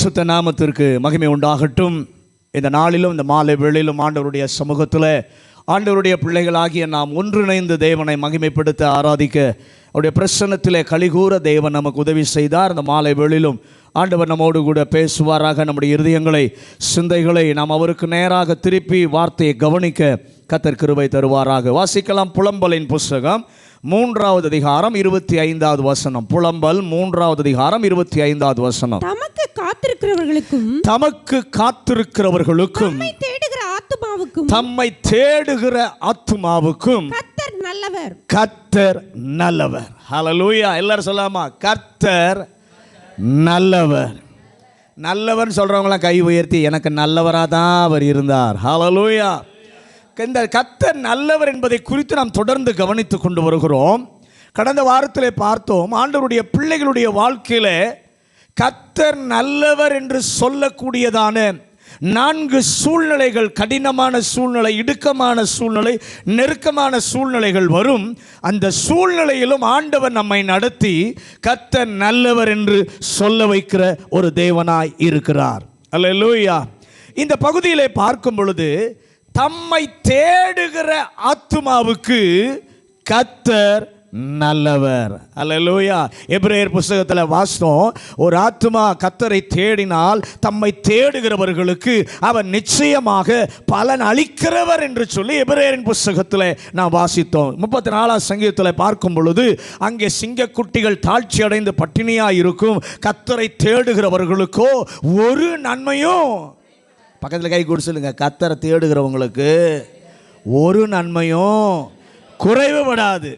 சுத்த நாமத்திற்கு மகிமை உண்டாகட்டும். இந்த நாளிலும் இந்த மாலை வேளையிலும் ஆண்டவருடைய சமூகத்தில் ஆண்டவருடைய பிள்ளைகளாகிய நாம் ஒன்றிணைந்து தேவனை மகிமைப்படுத்த ஆராதிக்க அவருடைய பிரசன்னத்திலே கலிகூற தேவன் நமக்கு உதவி செய்தார். இந்த மாலை வேளையிலும் ஆண்டவர் நம்மோடு கூட பேசுவாராக. நம்முடைய இருதயங்களை சிந்தைகளை நாம் அவருக்கு நேராக திருப்பி வார்த்தையை கவனிக்க கர்த்தர் கிருபை தருவாராக. வாசிக்கலாம். புலம்பலின் புஸ்தகம் 3வது அதிகாரம் 25வது வசனம். புலம்பல் 3வது அதிகாரம் 25வது வசனம். தமக்கு காத்திருக்கிறவர்களுக்கும் தம்மை தேடுகிற ஆத்துமாவுக்கும் கர்த்தர் நல்லவர். கர்த்தர் நல்லவர். ஹல்லேலூயா. எல்லாரும் சொல்லாமா? கர்த்தர் நல்லவர். நல்லவர் சொல்றவங்களாம் கை உயர்த்தி, எனக்கு நல்லவராக தான் அவர் இருந்தார். ஹல்லேலூயா. இந்த கர்த்தர் நல்லவர் என்பதை குறித்து நாம் தொடர்ந்து கவனித்து கொண்டு வருகிறோம். கடந்த வாரத்திலே பார்த்தோம், ஆண்டவருடைய பிள்ளைகளுடைய வாழ்க்கையில் கர்த்தர் நல்லவர் என்று சொல்லக்கூடியதான 4 சூழ்நிலைகள், கடினமான சூழ்நிலை, இடுக்கமான சூழ்நிலை, நெருக்கமான சூழ்நிலைகள் வரும். அந்த சூழ்நிலையிலும் ஆண்டவர் நம்மை நடத்தி கர்த்தர் நல்லவர் என்று சொல்ல வைக்கிற ஒரு தேவனாய் இருக்கிறார். அல்லேலூயா. இந்த பகுதியிலே பார்க்கும் பொழுது தம்மை தேடுகிற ஆத்துமாவுக்கு கர்த்தர் நல்லவர். அல்லேலூயா. எபிரேயர் புஸ்தகத்தில் வாசித்தோம், ஒரு ஆத்துமா கர்த்தரை தேடினால் தம்மை தேடுகிறவர்களுக்கு அவர் நிச்சயமாக பலன் அளிக்கிறவர் என்று சொல்லி எபிரேயரின் புஸ்தகத்தில் நான் வாசித்தோம். 34ஆம் சங்கீதத்தில் பார்க்கும் பொழுது அங்கே சிங்கக்குட்டிகள் தாழ்ச்சி அடைந்து பட்டினியாக இருக்கும், கர்த்தரை தேடுகிறவர்களுக்கோ ஒரு நன்மையும், பக்கத்தில் கை கொடுத்து சொல்லுங்க, கர்த்தரை தேடுகிறவங்களுக்கு ஒரு நன்மையும் குறைவுபடாது.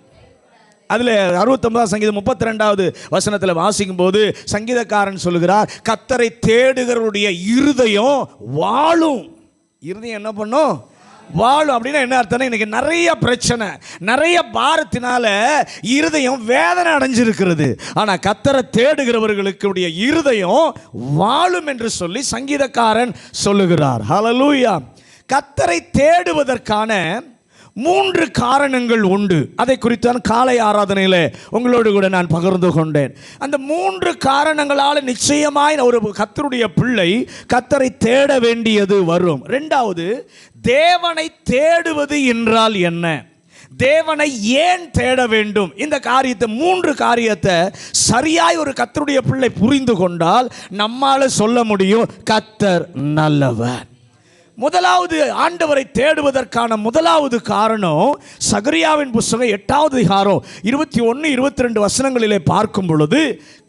அதில் 69ஆம் சங்கீதம் 32வது வசனத்தில் வாசிக்கும் போது சங்கீதக்காரன் சொல்லுகிறார், கர்த்தரை தேடுகிறவருடைய இருதயம் வாழும். இருதயம் என்ன பண்ணும்? வாழும். அப்படின்னா என்ன அர்த்தம்? இன்னைக்கு நிறைய பிரச்சனை, நிறைய பாரத்தினால இருதயம் வேதனை அடைஞ்சிருக்கிறது. ஆனால் கர்த்தரை தேடுகிறவர்களுடைய இருதயம் வாழும் என்று சொல்லி சங்கீதக்காரன் சொல்லுகிறார். ஹல்லேலூயா. கர்த்தரை தேடுவதற்கான 3 காரணங்கள் உண்டு. அதை குறித்தான் காலை ஆராதனையில் உங்களோடு கூட நான் பகிர்ந்து கொண்டேன். அந்த 3 காரணங்களால் நிச்சயமாய் ஒரு கர்த்தருடைய பிள்ளை கர்த்தரை தேட வேண்டியது வரும். 2வது, தேவனை தேடுவது என்றால் என்ன, தேவனை ஏன் தேட வேண்டும், இந்த காரியத்தை 3 காரியத்தை சரியாய் ஒரு கர்த்தருடைய பிள்ளை புரிந்து கொண்டால் நம்மால சொல்ல முடியும், கர்த்தர் நல்லவர். முதலாவது, ஆண்டவரை தேடுவதற்கான முதலாவது காரணம் சகரியாவின் புஸ்தகம் 8வது அதிகாரம் 21, 22 வசனங்களிலே பார்க்கும் பொழுது,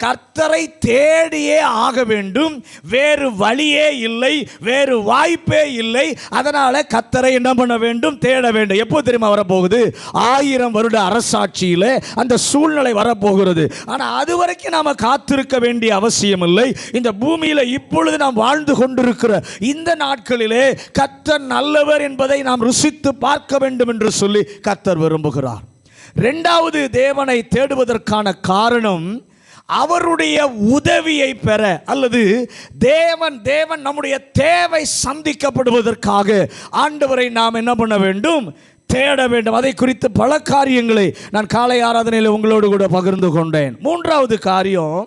கர்த்தரை தேடியே ஆக வேண்டும், வேறு வழியே இல்லை, வேறு வாய்ப்பே இல்லை. அதனால கர்த்தரை என்ன பண்ண வேண்டும்? தேட வேண்டும். எப்போ தெரியுமா வரப்போகுது? 1000 வருட அரசாட்சியில் அந்த சூழ்நிலை வரப்போகிறது. ஆனால் அது வரைக்கும் நாம் காத்திருக்க வேண்டிய அவசியம் இல்லை. இந்த பூமியில் இப்பொழுது நாம் வாழ்ந்து கொண்டிருக்கிற இந்த நாட்களிலே கர்த்தர் நல்லவர் என்பதை நாம் ருசித்து பார்க்க வேண்டும் என்று சொல்லி கர்த்தர் விரும்புகிறார். 2வது, தேவனை தேடுவதற்கான காரணம் அவருடைய உதவியை பெற, அல்லது தேவன் நம்முடைய தேவை சந்திக்கப்படுவதற்காக ஆண்டவரை நாம் என்ன பண்ண வேண்டும்? தேட வேண்டும். அதை குறித்து பல காரியங்களை நான் காலை ஆராதனையில் உங்களோடு கூட பகிர்ந்து கொண்டேன். 3வது காரியம்,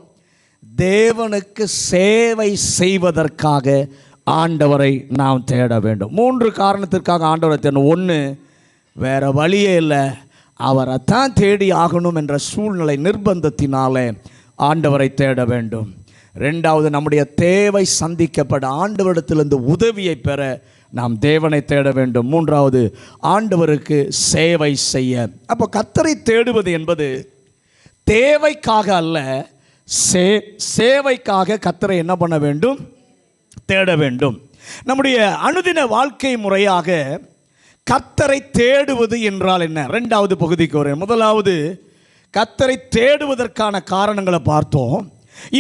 தேவனுக்கு சேவை செய்வதற்காக ஆண்டவரை நாம் தேட வேண்டும். 3 காரணத்திற்காக ஆண்டவரை தேடணும். 1, வேற வழியே இல்லை, அவரை தான் தேடி ஆகணும் என்ற சூழ்நிலை நிர்பந்தத்தினாலே ஆண்டவரை தேட வேண்டும். 2வது, நம்முடைய தேவை சந்திக்கப்பட ஆண்டவரிடத்திலிருந்து உதவியை பெற நாம் தேவனை தேட வேண்டும். 3வது, ஆண்டவருக்கு சேவை செய்ய. அப்போ கர்த்தரை தேடுவது என்பது தேவைக்காக அல்ல, சேவைக்காக கர்த்தரை என்ன பண்ண வேண்டும்? தேட வேண்டும். நம்முடைய அனுதின வாழ்க்கை முறையாக கர்த்தரை தேடுவது என்றால் என்ன? 2வது பகுதிக்கு வரேன். முதலாவது, கர்த்தரை தேடுவதற்கான காரணங்களை பார்த்தோம்.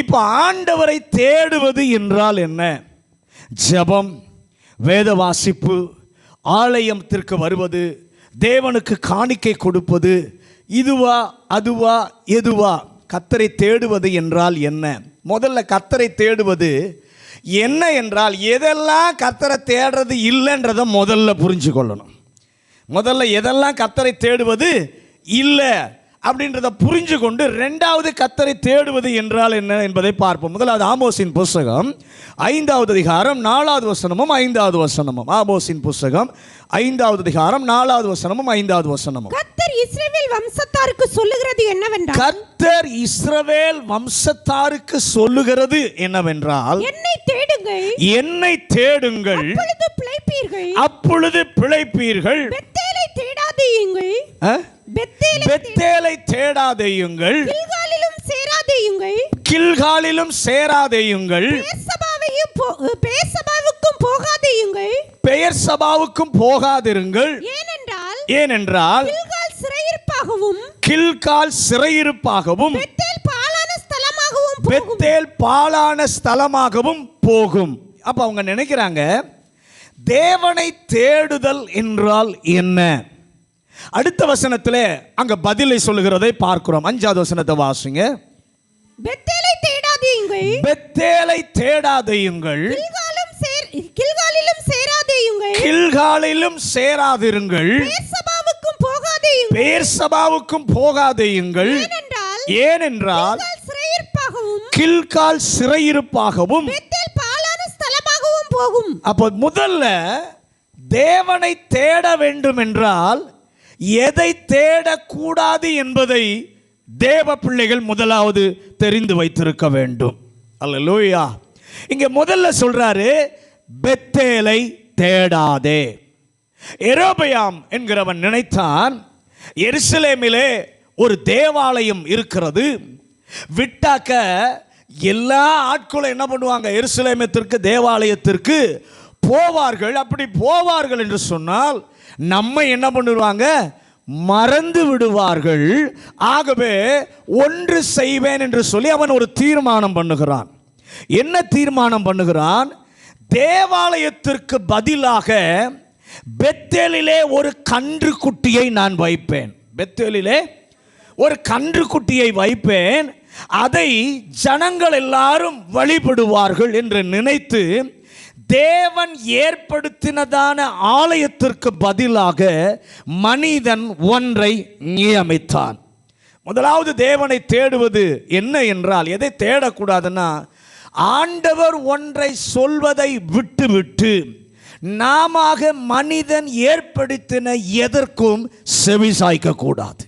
இப்போ ஆண்டவரை தேடுவது என்றால் என்ன? ஜெபம், வேத வாசிப்பு, ஆலயத்திற்கு வருவது, தேவனுக்கு காணிக்கை கொடுப்பது, இதுவா அதுவா எதுவா? கர்த்தரை தேடுவது என்றால் என்ன? முதல்ல கர்த்தரை தேடுவது என்ன என்றால், எதெல்லாம் கர்த்தரை தேடுறது இல்லைன்றதை முதல்ல புரிஞ்சு கொள்ளணும். முதல்ல எதெல்லாம் கர்த்தரை தேடுவது இல்லை, அப்படின்றத புரிஞ்சு கொண்டு இரண்டாவது கர்த்தரை தேடுவது என்றால் என்ன என்பதை பார்ப்போம். முதலாவது ஆமோஸின் புஸ்தகம் 5வது அதிகாரம் 4வது வசனமும் 5வது வசனமும். ஆமோஸின் புஸ்தகம் 5வது அதிகாரம் 4வது வசனமும் 5வது வசனமும். கர்த்தர் இஸ்ரவேல் வம்சத்தாருக்கு சொல்லுகிறது என்னவென்றால், கர்த்தர் இஸ்ரவேல் வம்சத்தாருக்கு சொல்லுகிறது என்னவென்றால், என்னை தேடுங்கள், என்னை தேடுங்கள், அப்பொழுது பிழைப்பீர்கள், அப்பொழுது பிழைப்பீர்கள். பெத்தேலை தேடாதேயுங்கள், பெத்தேலை தேடாதேயுங்கள், கில்காலிலும் சேராதேயுங்கள், கில்காலிலும் சேராதேயுங்கள், பெயர்சபாவுக்கும் போகாதேயுங்கள், பெயர்சபாவுக்கும் போகாதிருங்கள். ஏனென்றால் கில்கால் சிறையிருப்பாகவும், கில்கால் சிறையிருப்பாகவும், பெத்தேல் பாழான ஸ்தலமாகவும், பெத்தேல் பாழான ஸ்தலமாகவும் போகும். அப்ப அவங்க நினைக்கிறாங்க, தேவனை தேடுதல் என்றால் என்ன? அடுத்த வசனத்திலே அங்க பதிலை சொல்லுகிறதை பார்க்கிறோம். 5வது வசனத்தை வாசிங்க. பெத்தேலை தேடாதேயுங்கள், பெத்தேலை தேடாதேயுங்கள், கில்காலிலும் சேராதேயுங்கள், கில்காலிலும் சேராதிருங்கள், பெயர்சபாவுக்கும் போகாதேயுங்கள், பெயர்சபாவுக்கும் போகாதேயுங்கள். ஏனென்றால் கில்கால் சிறையிருப்பாகவும், பெத்தேல் பாழான ஸ்தலமாகவும் போகும். அப்போ முதல்ல தேவனை தேட வேண்டும் என்றால் எதை தேடக்கூடாது என்பதை தேவ பிள்ளைகள் முதலாவது தெரிந்து வைத்திருக்க வேண்டும். அல்லேலூயா. இங்க முதல்ல சொல்றாரு, பெத்தேலை தேடாதே. எரோபெயாம் என்கிறவன் நினைத்தான், எருசலேமிலே ஒரு தேவாலயம் இருக்கிறது, விட்டாக்க எல்லா ஆட்களும் என்ன பண்ணுவாங்க, எருசலேமத்திற்கு தேவாலயத்திற்கு போவார்கள். அப்படி போவார்கள் என்று சொன்னால் நம்ம என்ன பண்ணுவாங்க, மறந்து விடுவார்கள். ஆகவே ஒன்று செய்வேன் என்று சொல்லி அவன் ஒரு தீர்மானம் பண்ணுகிறான். என்ன தீர்மானம் பண்ணுகிறான்? தேவாலயத்திற்கு பதிலாக பெத்தேலிலே ஒரு கன்று குட்டியை நான் வைப்பேன். பெத்தேலிலே ஒரு கன்று குட்டியை வைப்பேன், அதை ஜனங்கள் எல்லாரும் வழிபடுவார்கள் என்று நினைத்து தேவன் ஏற்படுத்தினதான ஆலயத்திற்கு பதிலாக மனிதன் ஒன்றை நியமித்தான். முதலாவது தேவனை தேடுவது என்ன என்றால், எதை தேடக்கூடாதுன்னா, ஆண்டவர் ஒன்றை சொல்வதை விட்டுவிட்டு நாம மனிதன் ஏற்படுத்தின எதற்கும் செவி சாய்க்க கூடாது.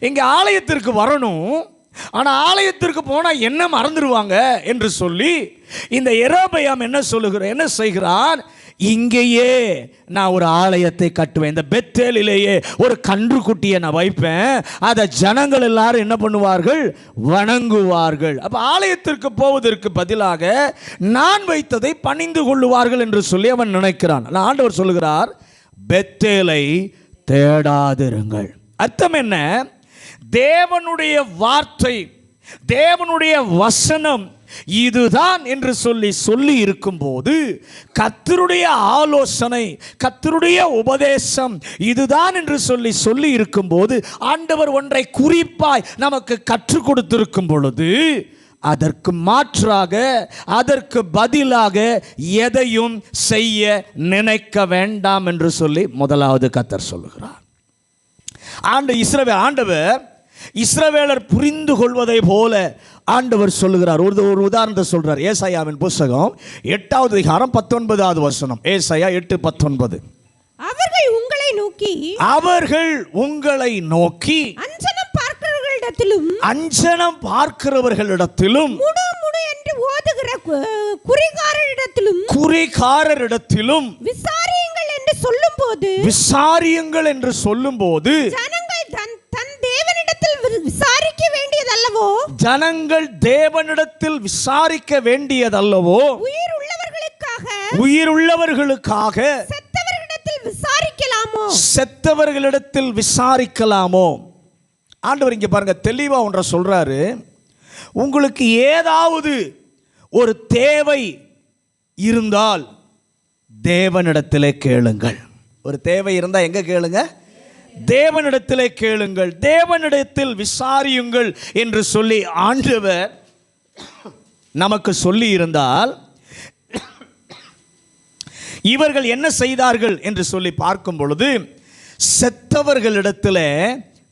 இங்க ஆலயத்திற்கு வரணும், ஆனால் ஆலயத்திற்கு போனால் என்ன மறந்துடுவாங்க என்று சொல்லி இந்த எரோபெயாம் என்ன செய்கிறான், இங்கேயே நான் ஒரு ஆலயத்தை கட்டுவேன், இந்த பெத்தேலிலேயே ஒரு கன்றுக்குட்டியை நான் வைப்பேன், அதை ஜனங்கள் எல்லாரும் என்ன பண்ணுவார்கள், வணங்குவார்கள். அப்போ ஆலயத்திற்கு போவதற்கு பதிலாக நான் வைத்ததை பணிந்து கொள்ளுவார்கள் என்று சொல்லி அவன் நினைக்கிறான். ஆண்டவர் சொல்லுகிறார், பெத்தேலை தேடாதிருங்கள். அர்த்தம் என்ன? தேவனுடைய வார்த்தை, தேவனுடைய வசனம் இதுதான் என்று சொல்லி இருக்கும்போது, கர்த்தருடைய ஆலோசனை, கர்த்தருடைய உபதேசம் இதுதான் என்று சொல்லி இருக்கும்போது, ஆண்டவர் ஒன்றை குறிப்பாய் நமக்கு கற்றுக் கொடுத்திருக்கும் பொழுது, அதற்கு மாற்றாக, அதற்கு பதிலாக எதையும் செய்ய நினைக்க வேண்டாம் என்று சொல்லி முதலாவது கர்த்தர் சொல்லுகிறார். ஆண்டவர் இஸ்ரவேலர் புரிந்து கொள்வதை போல ஆண்டவர் சொல்லுகிறார். ஒரு உதாரணத்தை சொல்றார். ஏசாயாவின் புஸ்தகம் 8வது அதிகாரம் 19வது வசனம். ஏசாயா 8:19. அவர்கள் உங்களை நோக்கி அஞ்சனம் பார்க்கிறவர்களிடத்திலும் முடு என்று ஓதுகிற குறிகாரரிடத்திலும் விசாரியுங்கள் என்று சொல்லும்போது ஜனங்கள் தேவனிடத்தில் விசாரிக்க வேண்டியதல்லவோ, உயிருள்ளவர்களுக்காக செத்தவர்களிடத்தில் விசாரிக்கலாமோ? ஆண்டவர் இங்க பாருங்க, தெளிவா ஒன்றை சொல்றாரு. உங்களுக்கு ஏதாவது ஒரு தேவை இருந்தால் தேவனிடத்திலே கேளுங்கள். ஒரு தேவை இருந்தா எங்க கேளுங்க? தேவனிடத்திலே கேளுங்கள், தேவனிடத்தில் விசாரியுங்கள் என்று சொல்லி ஆண்டவர் நமக்கு சொல்லி இருந்தால், இவர்கள் என்ன செய்தார்கள் என்று சொல்லி பார்க்கும் பொழுது, செத்தவர்களிடத்தில்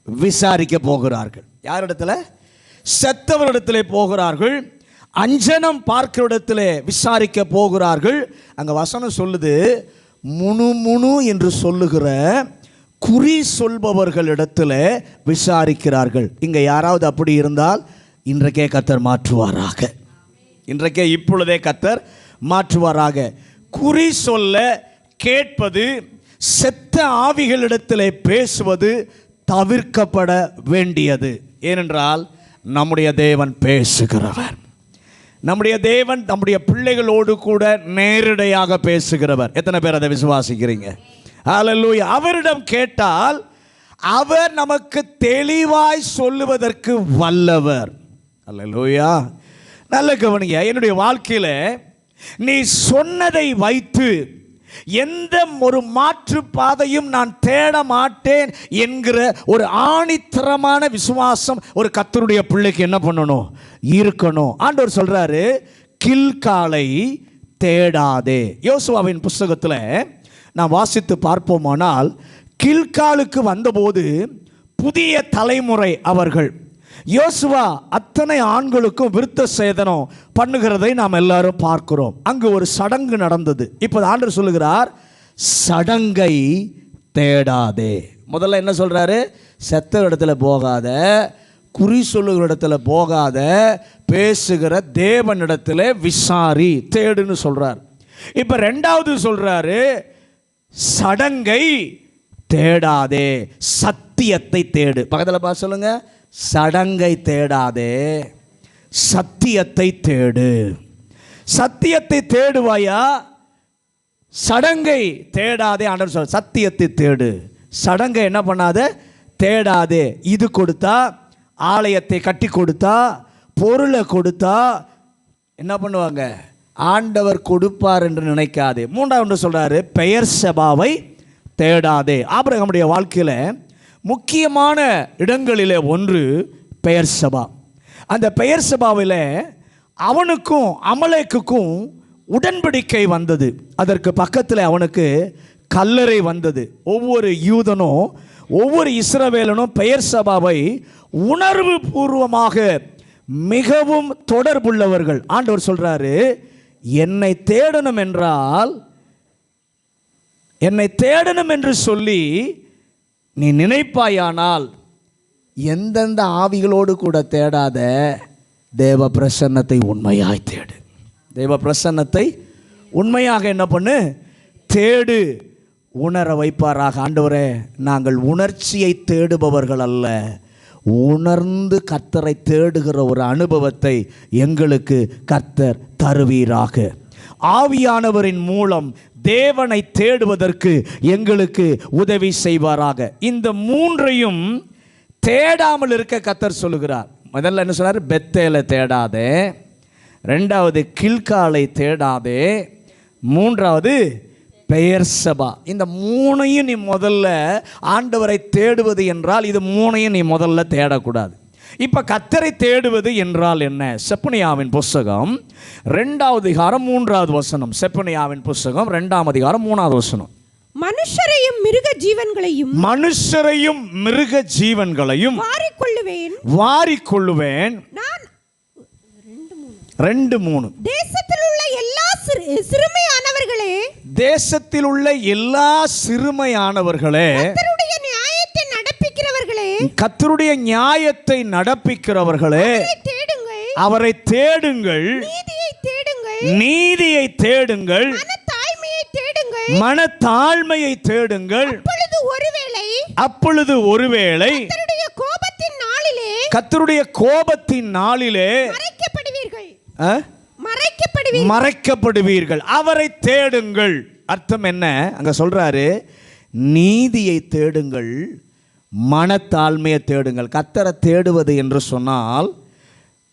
விசாரிக்க போகிறார்கள். யாரிடத்துல? செத்தவரிடத்திலே போகிறார்கள். அஞ்சனம் பார்க்கிற இடத்திலே விசாரிக்க போகிறார்கள். அங்கே வசனம் சொல்லுது, முணு முணு என்று சொல்லுகிற குறி சொல்பவர்களிடத்தில் விசாரிக்கிறார்கள். இங்கே யாராவது அப்படி இருந்தால் இன்றைக்கே கர்த்தர் மாற்றுவாராக. இன்றைக்கே இப்பொழுதே கர்த்தர் மாற்றுவாராக. குறி சொல்ல கேட்பது, செத்த ஆவிகளிடத்தில் பேசுவது தவிர்க்கப்பட வேண்டியது. ஏனென்றால் நம்முடைய தேவன் பேசுகிறவர். நம்முடைய தேவன் நம்முடைய பிள்ளைகளோடு கூட நேரடியாக பேசுகிறவர். எத்தனை பேர் அதை விசுவாசிக்கிறீங்க? ஹல்லேலூயா. அவரிடம் கேட்டால் அவர் நமக்கு தெளிவாய் சொல்லுவதற்கு வல்லவர். ஹல்லேலூயா. நல்ல கவனிங்க. என்னுடைய வாழ்க்கையில் நீ சொன்னதை வைத்து எந்த ஒரு மாற்று பாதையும் நான் தேட மாட்டேன் என்கிற ஒரு ஆணித்தரமான விசுவாசம் ஒரு கர்த்தருடைய பிள்ளைக்கு என்ன பண்ணணும்? இருக்கணும். ஆண்டவர் சொல்றாரு, கில்காலை தேடாதே. யோசுவாவின் புஸ்தகத்தில் நான் வாசித்து பார்ப்போமானால், கில்காலுக்கு வந்தபோது புதிய தலைமுறை அவர்கள். யோசுவா அத்தனை ஆண்களுக்கும் விருத்த சேதனம் பண்ணுகிறதை நாம் எல்லாரும் பார்க்கிறோம். அங்கு ஒரு சடங்கு நடந்தது. இப்போ ஆண்டவர் சொல்லுகிறார், சடங்கை தேடாதே. முதல்ல என்ன சொல்றாரு? செத்த இடத்துல போகாத, குறி சொல்லுகிற இடத்துல போகாத, பேசுகிற தேவனிடத்தில் விசாரி, தேடுன்னு சொல்றார். இப்போ ரெண்டாவது சொல்றாரு, சடங்கை தேடாதே, சத்தியத்தை தேடு. பக்கத்தில் பார்த்து சொல்லுங்க, சடங்கை தேடாதே, சத்தியத்தை தேடு. சத்தியத்தை தேடுவாயா? சடங்கை தேடாதே. ஆண்டவர் சொல்ற, சத்தியத்தை தேடு, சடங்கை என்ன பண்ணாத? தேடாதே. இது கொடுத்தா, ஆலயத்தை கட்டி கொடுத்தா, பொருளை கொடுத்தா என்ன பண்ணுவாங்க? ஆண்டவர் கொடுப்பார் என்று நினைக்காதே. மூன்றாவது சொல்றாரு, பெயர் சபாவை தேடாதே. ஆபிரகாமுடைய வாழ்க்கையில் முக்கியமான இடங்களிலே ஒன்று பெயர் சபா. அந்த பெயர் சபாவில் அவனுக்கும் அமலேக்குக்கும் உடன்படிக்கை வந்தது. அதற்கு பக்கத்தில் அவனுக்கு கல்லறை வந்தது. ஒவ்வொரு யூதனும் ஒவ்வொரு இஸ்ரவேலனும் பெயர் சபாவை உணர்வு பூர்வமாக மிகவும் தொடர்புள்ளவர்கள். ஆண்டவர் சொல்றாரு, என்னை தேடணும் என்றால், என்னை தேடணும் என்று சொல்லி நீ நினைப்பாயானால் எந்தெந்த ஆவிகளோடு கூட தேடாத, தேவ பிரசன்னத்தை உண்மையாய் தேடு. தேவ பிரசன்னத்தை உண்மையாக என்ன பண்ணு? தேடு. உணர வைப்பாராக. ஆண்டவரே, நாங்கள் உணர்ச்சியை தேடுபவர்கள் அல்ல, உணர்ந்து கர்த்தரை தேடுகிற ஒரு அனுபவத்தை எங்களுக்கு கர்த்தர் தருவீராக. ஆவியானவரின் மூலம் தேவனை தேடுவதற்கு எங்களுக்கு உதவி செய்வாராக. இந்த மூன்றையும் தேடாமல் இருக்க கர்த்தர் சொல்லுகிறார். முதல்ல என்ன சொன்னார்? பெத்தேலை தேடாதே, ரெண்டாவது கில்காலை தேடாதே, மூன்றாவது பெயர் சபா. இந்த மூணையும் நீ முதல்ல ஆண்டவரை தேடுவது என்றால் இது மூணையும் நீ முதல்ல தேடக்கூடாது. இப்போ கர்த்தரை தேடுவது என்றால் என்ன? செப்பனியாவின் புஸ்தகம் 2வது அதிகாரம் 3வது வசனம். செப்பனியாவின் புஸ்தகம் 2ஆம் அதிகாரம் 3வது வசனம். மனுஷரையும் மிருக ஜீவன்களையும், மனுஷரையும் மிருக ஜீவன்களையும் வாரிக்கொள்ளுவேன். நான் 2:3. தேசத்தில் உள்ள எல்லா சிறுமையானவர்களே, தேசத்தில் உள்ள எல்லா சிறுமையானவர்களே, கர்த்தருடைய நியாயத்தை நடப்பிக்கிறவர்களே, கர்த்தருடைய நியாயத்தை நடப்பிக்கிறவர்களே, அவரை தேடுங்கள், நீதியை தேடுங்கள், மனத்தாழ்மையை தேடுங்கள். அப்பொழுது ஒருவேளை கர்த்தருடைய கோபத்தின் நாளிலே மறைக்கப்படுவீர்கள். அவரை தேடுங்கள். அர்த்தம் என்ன? அங்க சொல்றாரு, நீதியை தேடுங்கள், மனத்தாழ்மையை தேடுங்கள். கர்த்தரை தேடுவது என்று சொன்னால்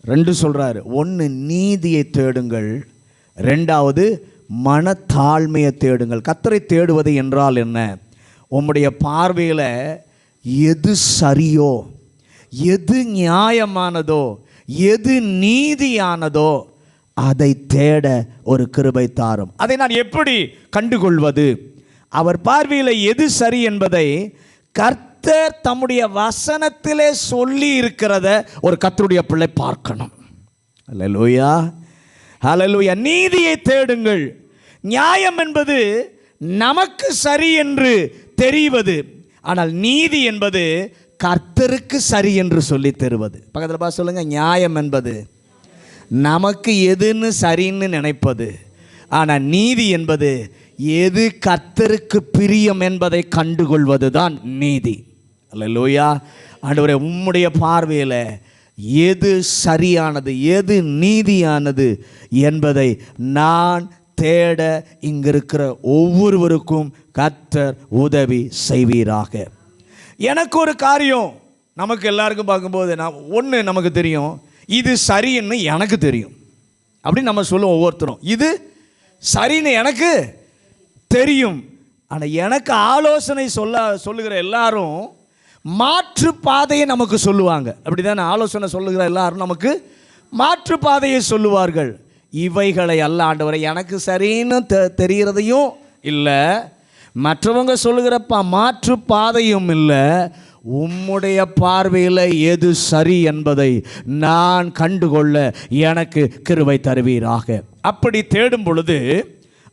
2 சொல்றாரு. 1 நீதியை தேடுங்கள், 2வது மனத்தாழ்மையை தேடுங்கள். கர்த்தரை தேடுவது என்றால் என்ன? உம்முடைய பார்வையில் எது சரியோ, எது நியாயமானதோ, எது நீதியானதோ அதை தேட ஒரு கிருபை தாரும். அதை நான் எப்படி கண்டுகொள்வது? அவர் பார்வையில் எது சரி என்பதை கர்த்தர் கர்த்தர் தம்முடைய வசனத்திலே சொல்லி இருக்கிறத ஒரு கர்த்தருடைய பிள்ளை பார்க்கணும். ஹல்லேலூயா, ஹல்லேலூயா. நீதியை தேடுங்கள். நியாயம் என்பது நமக்கு சரி என்று தெரிவது, ஆனால் நீதி என்பது கர்த்தருக்கு சரி என்று சொல்லி தருவது. பக்கத்தில் பார்த்து சொல்லுங்க, நியாயம் என்பது நமக்கு எதுன்னு சரின்னு நினைப்பது, ஆனால் நீதி என்பது எது கர்த்தருக்கு பிரியம் என்பதை கண்டுகொள்வது தான் நீதி. அல்லேலூயா. ஆண்டவரே, உம்முடைய பார்வையில் எது சரியானது, எது நீதியானது என்பதை நான் தேட இங்கிருக்கிற ஒவ்வொருவருக்கும் கர்த்தர் உதவி செய்வீராக. எனக்கு ஒரு காரியம் நமக்கு எல்லாருக்கும் பார்க்கும்போது ஒன்று நமக்கு தெரியும், இது சரின்னு எனக்கு தெரியும் அப்படின்னு நம்ம சொல்லுவோம். ஒவ்வொருத்தரும் இது சரின்னு எனக்கு தெரியும். ஆனால் எனக்கு ஆலோசனை சொல்லுகிற எல்லாரும் மாற்று பாதையை நமக்கு சொல்லுவாங்க. அப்படி தானே? ஆலோசனை சொல்லுகிற எல்லாரும் நமக்கு மாற்று பாதையை சொல்லுவார்கள். இவைகளை அல்ல ஆண்டவரை, எனக்கு சரின்னு தெரிகிறதையும் இல்லை, மற்றவங்க சொல்லுகிற மாற்று பாதையும் இல்லை, உம்முடைய பார்வையில் எது சரி என்பதை நான் கண்டுகொள்ள எனக்கு கிருபை தருவீராக. அப்படி தேடும் பொழுது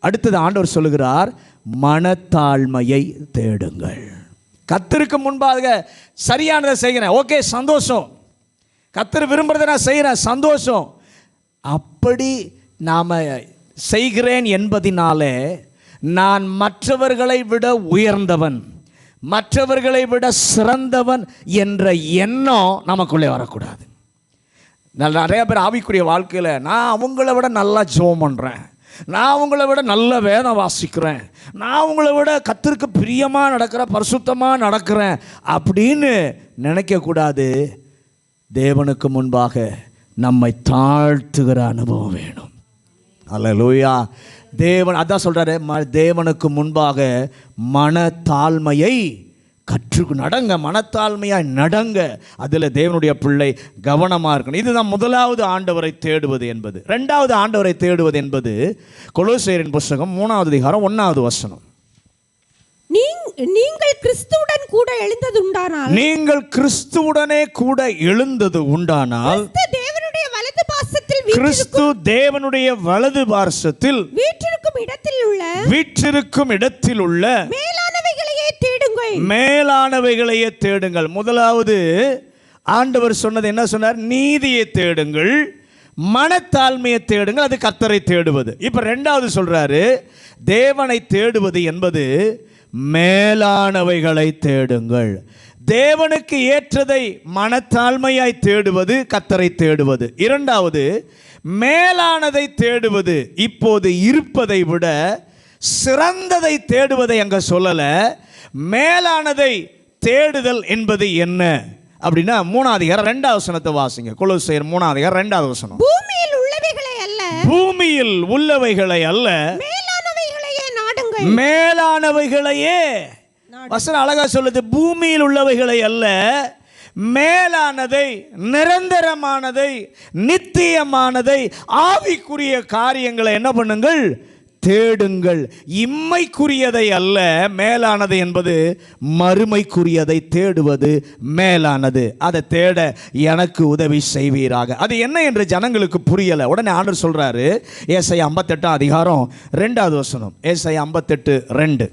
அடுத்தது ஆண்டவர் சொல்லுகிறார், மனத்தாழ்மையை தேடுங்கள். கர்த்தருக்கு முன்பாக சரியானதை செய்கிறேன், ஓகே, சந்தோஷம். கர்த்தர் விரும்புகிறத நான் செய்கிறேன், சந்தோஷம். அப்படி நாம் செய்கிறேன் என்பதினாலே நான் மற்றவர்களை விட உயர்ந்தவன், மற்றவர்களை விட சிறந்தவன் என்ற எண்ணம் நமக்குள்ளே வரக்கூடாது. நிறைய பேர் ஆவிக்குரிய வாழ்க்கையில் நான் அவங்கள விட நல்லா ஜெபம் பண்ணுறேன், நான் அவங்கள விட நல்ல வேதம் வாசிக்கிறேன், நான் அவங்கள விட கர்த்தருக்கு பிரியமாக நடக்கிறேன், பரிசுத்தமாக நடக்கிறேன் அப்படின்னு நினைக்கக்கூடாது. தேவனுக்கு முன்பாக நம்மை தாழ்த்துகிற அனுபவம் வேணும். அல்லேலூயா. தேவன் அதான் சொல்கிறாரு, தேவனுக்கு முன்பாக மனத்தாழ்மையை நடங்க, மனத்தாழ்மையாய் நடங்க. அதில் தேவனுடைய பிள்ளை கவனமாக இருக்கணும். இதுதான் முதலாவது ஆண்டவரை தேடுவது என்பது. ரெண்டாவது ஆண்டவரை தேடுவது என்பது கொலோசியரின் புஸ்தகம் 3வது அதிகாரம் 1வது வசனம். நீங்கள் கிறிஸ்துவுடன் கூட எழுந்தது உண்டானால், நீங்கள் கிறிஸ்துவுடனே கூட எழுந்தது உண்டானால், கிறிஸ்து தேவனுடைய வலது பார்சத்தில் வீற்றிருக்கும் இடத்தில் உள்ள மேலானவைகளையே தேடுங்கள். முதலாவது ஆண்டவர் சொன்னது என்ன சொன்னார்? நீதியை தேடுங்கள், மனத்தாழ்மையை தேடுங்கள். அது கர்த்தரை தேடுவது. இப்ப ரெண்டாவது சொல்றாரு, தேவனை தேடுவது என்பது மேலானவைகளை தேடுங்கள். தேவனுக்கு ஏற்றதை மனத்தாழ்மையாய் தேடுவது கர்த்தரை தேடுவது. இரண்டாவது, மேலானதை தேடுவது. இப்போது இருப்பதை விட சிறந்ததை தேடுவதை அங்க சொல்லல. மேலானதை தேடுதல் என்பது என்ன அப்படின்னா 3வது அதிகாரம் 2வது வசனத்தை வாசிங்க. கொலோசியர் 3வது அதிகாரம் 2வது வசனம். பூமியில் உள்ளவைகளை அல்ல, பூமியில் உள்ளவைகளை அல்ல, மேலானவைகளையே நாடுங்கள். மேலானவைகளையே வசனம் அழகா சொல்லுது. பூமியில் உள்ளவைகளை அல்ல, மேலானதை, நிரந்தரமானதை, நித்தியமானதை, ஆவிக்குரிய காரியங்களை என்ன பண்ணுங்கள்? தேடுங்கள். இம்மைக்குரியதை அல்ல. மேலானது என்பது மறுமைக்குரியதை தேடுவது மேலானது. அதை தேட எனக்கு உதவி செய்வீராக. அது என்ன என்று ஜனங்களுக்கு புரியல. உடனே ஆண்டவர் சொல்றாரு, ஏசாயா 58 அதிகாரம் 2வது வசனம். ஏசாயா 58:2.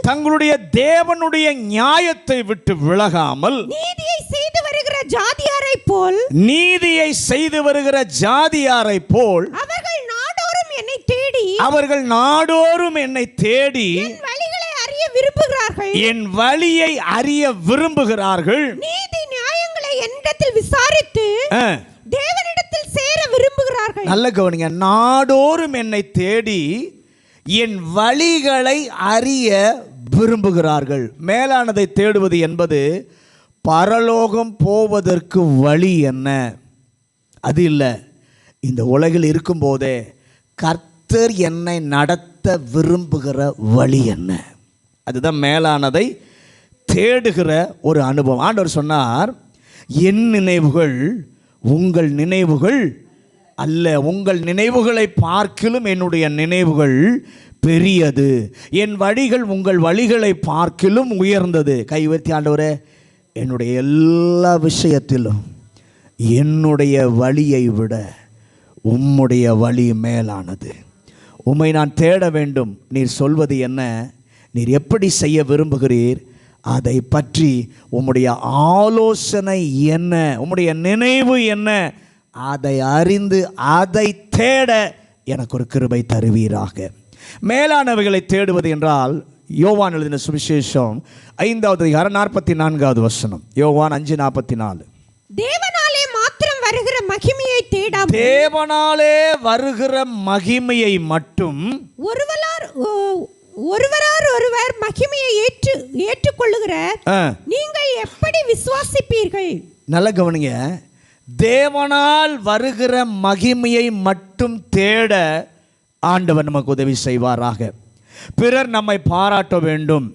தங்களுடைய தேவனுடைய நியாயத்தை விட்டு விலகாமல் நீதியை செய்து வருகிற ஜாதியாரை போல், நீதியை செய்து வருகிற ஜாதியாரை போல் அவர்கள் நாடோறும் என்னை தேடி, அவர்கள் நாடோறும் என்னை தேடி என் வழிகளை அறிய விரும்புகிறார்கள், என் வழியை அறிய விரும்புகிறார்கள். நீதி நியாயங்களை என்னிடத்தில் விசாரித்து தேவனிடத்தில் சேர விரும்புகிறார்கள். நல்ல கவனிங்க. நாடோறும் என்னை தேடி என் வழிகளை அறிய விரும்புகிறார்கள். மேலானதை தேடுவது என்பது பரலோகம் போவதற்கு வழி என்ன, அது இல்லை. இந்த உலகில் இருக்கும்போதே கர்த்தர் என்னை நடத்த விரும்புகிற வழி என்ன, அதுதான் மேலானதை தேடுகிற ஒரு அனுபவம். ஆண்டவர் சொன்னார், என் நினைவுகள் உங்கள் நினைவுகள் அல்ல, உங்கள் நினைவுகளை பார்க்கிலும் என்னுடைய நினைவுகள் பெரியது, என் வழிகள் உங்கள் வழிகளை பார்க்கிலும் உயர்ந்தது. கை உயர்த்தி, ஆண்டவரே என்னுடைய எல்லா விஷயத்திலும் என்னுடைய வழியை விட உம்முடைய வழி மேலானது. உம்மை நான் தேட வேண்டும். நீர் சொல்வது என்ன? நீர் எப்படி செய்ய விரும்புகிறீர்? அதை பற்றி உம்முடைய ஆலோசனை என்ன? உம்முடைய நினைவு என்ன? அதை அறிந்து அதை தேட எனக்கு ஒரு கிருபை தருவீராக. மேலானவைகளை தேடுவது என்றால் யோவான் எழுதின சுவிசேஷம் 5வது அதிகாரம் 44வது வசனம். யோவான் 5:44. தேவனாலே மாத்திரம் வருகிற மகிமையை தேடாமல், தேவனாலே வருகிற மகிமையை மட்டும் ஒருவர் மகிமையை ஏற்றுக்கொள்ளுகிற நீங்கள் எப்படி விசுவாசிப்பீர்கள்? நல்ல கவனிங்க. தேவனால் வருகிற மகிமையை மட்டும் தேட ஆண்டவர் நமக்கு உதவி செய்வாராக. பிறர் நம்மை பாராட்ட வேண்டும்,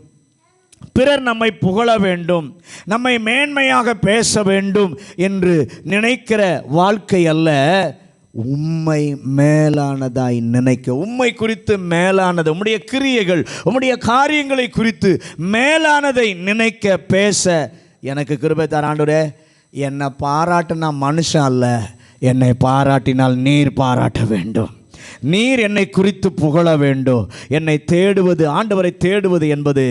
பிறர் நம்மை புகழ வேண்டும், நம்மை மேன்மையாக பேச வேண்டும் என்று நினைக்கிற வாழ்க்கை அல்ல. உம்மை மேலானதாய் நினைக்க, உம்மை குறித்து மேலானது, உம்முடைய கிரியைகள், உம்முடைய காரியங்களை குறித்து மேலானதை நினைக்க பேச எனக்கு கிருபை தர ஆண்டவரே. என்னை பாராட்டினா மனுஷன் அல்ல, என்னை பாராட்டினால் நீர் பாராட்ட வேண்டும், நீர் என்னை குறித்து புகழ வேண்டும். என்னை தேடுவது, ஆண்டவரை தேடுவது என்பது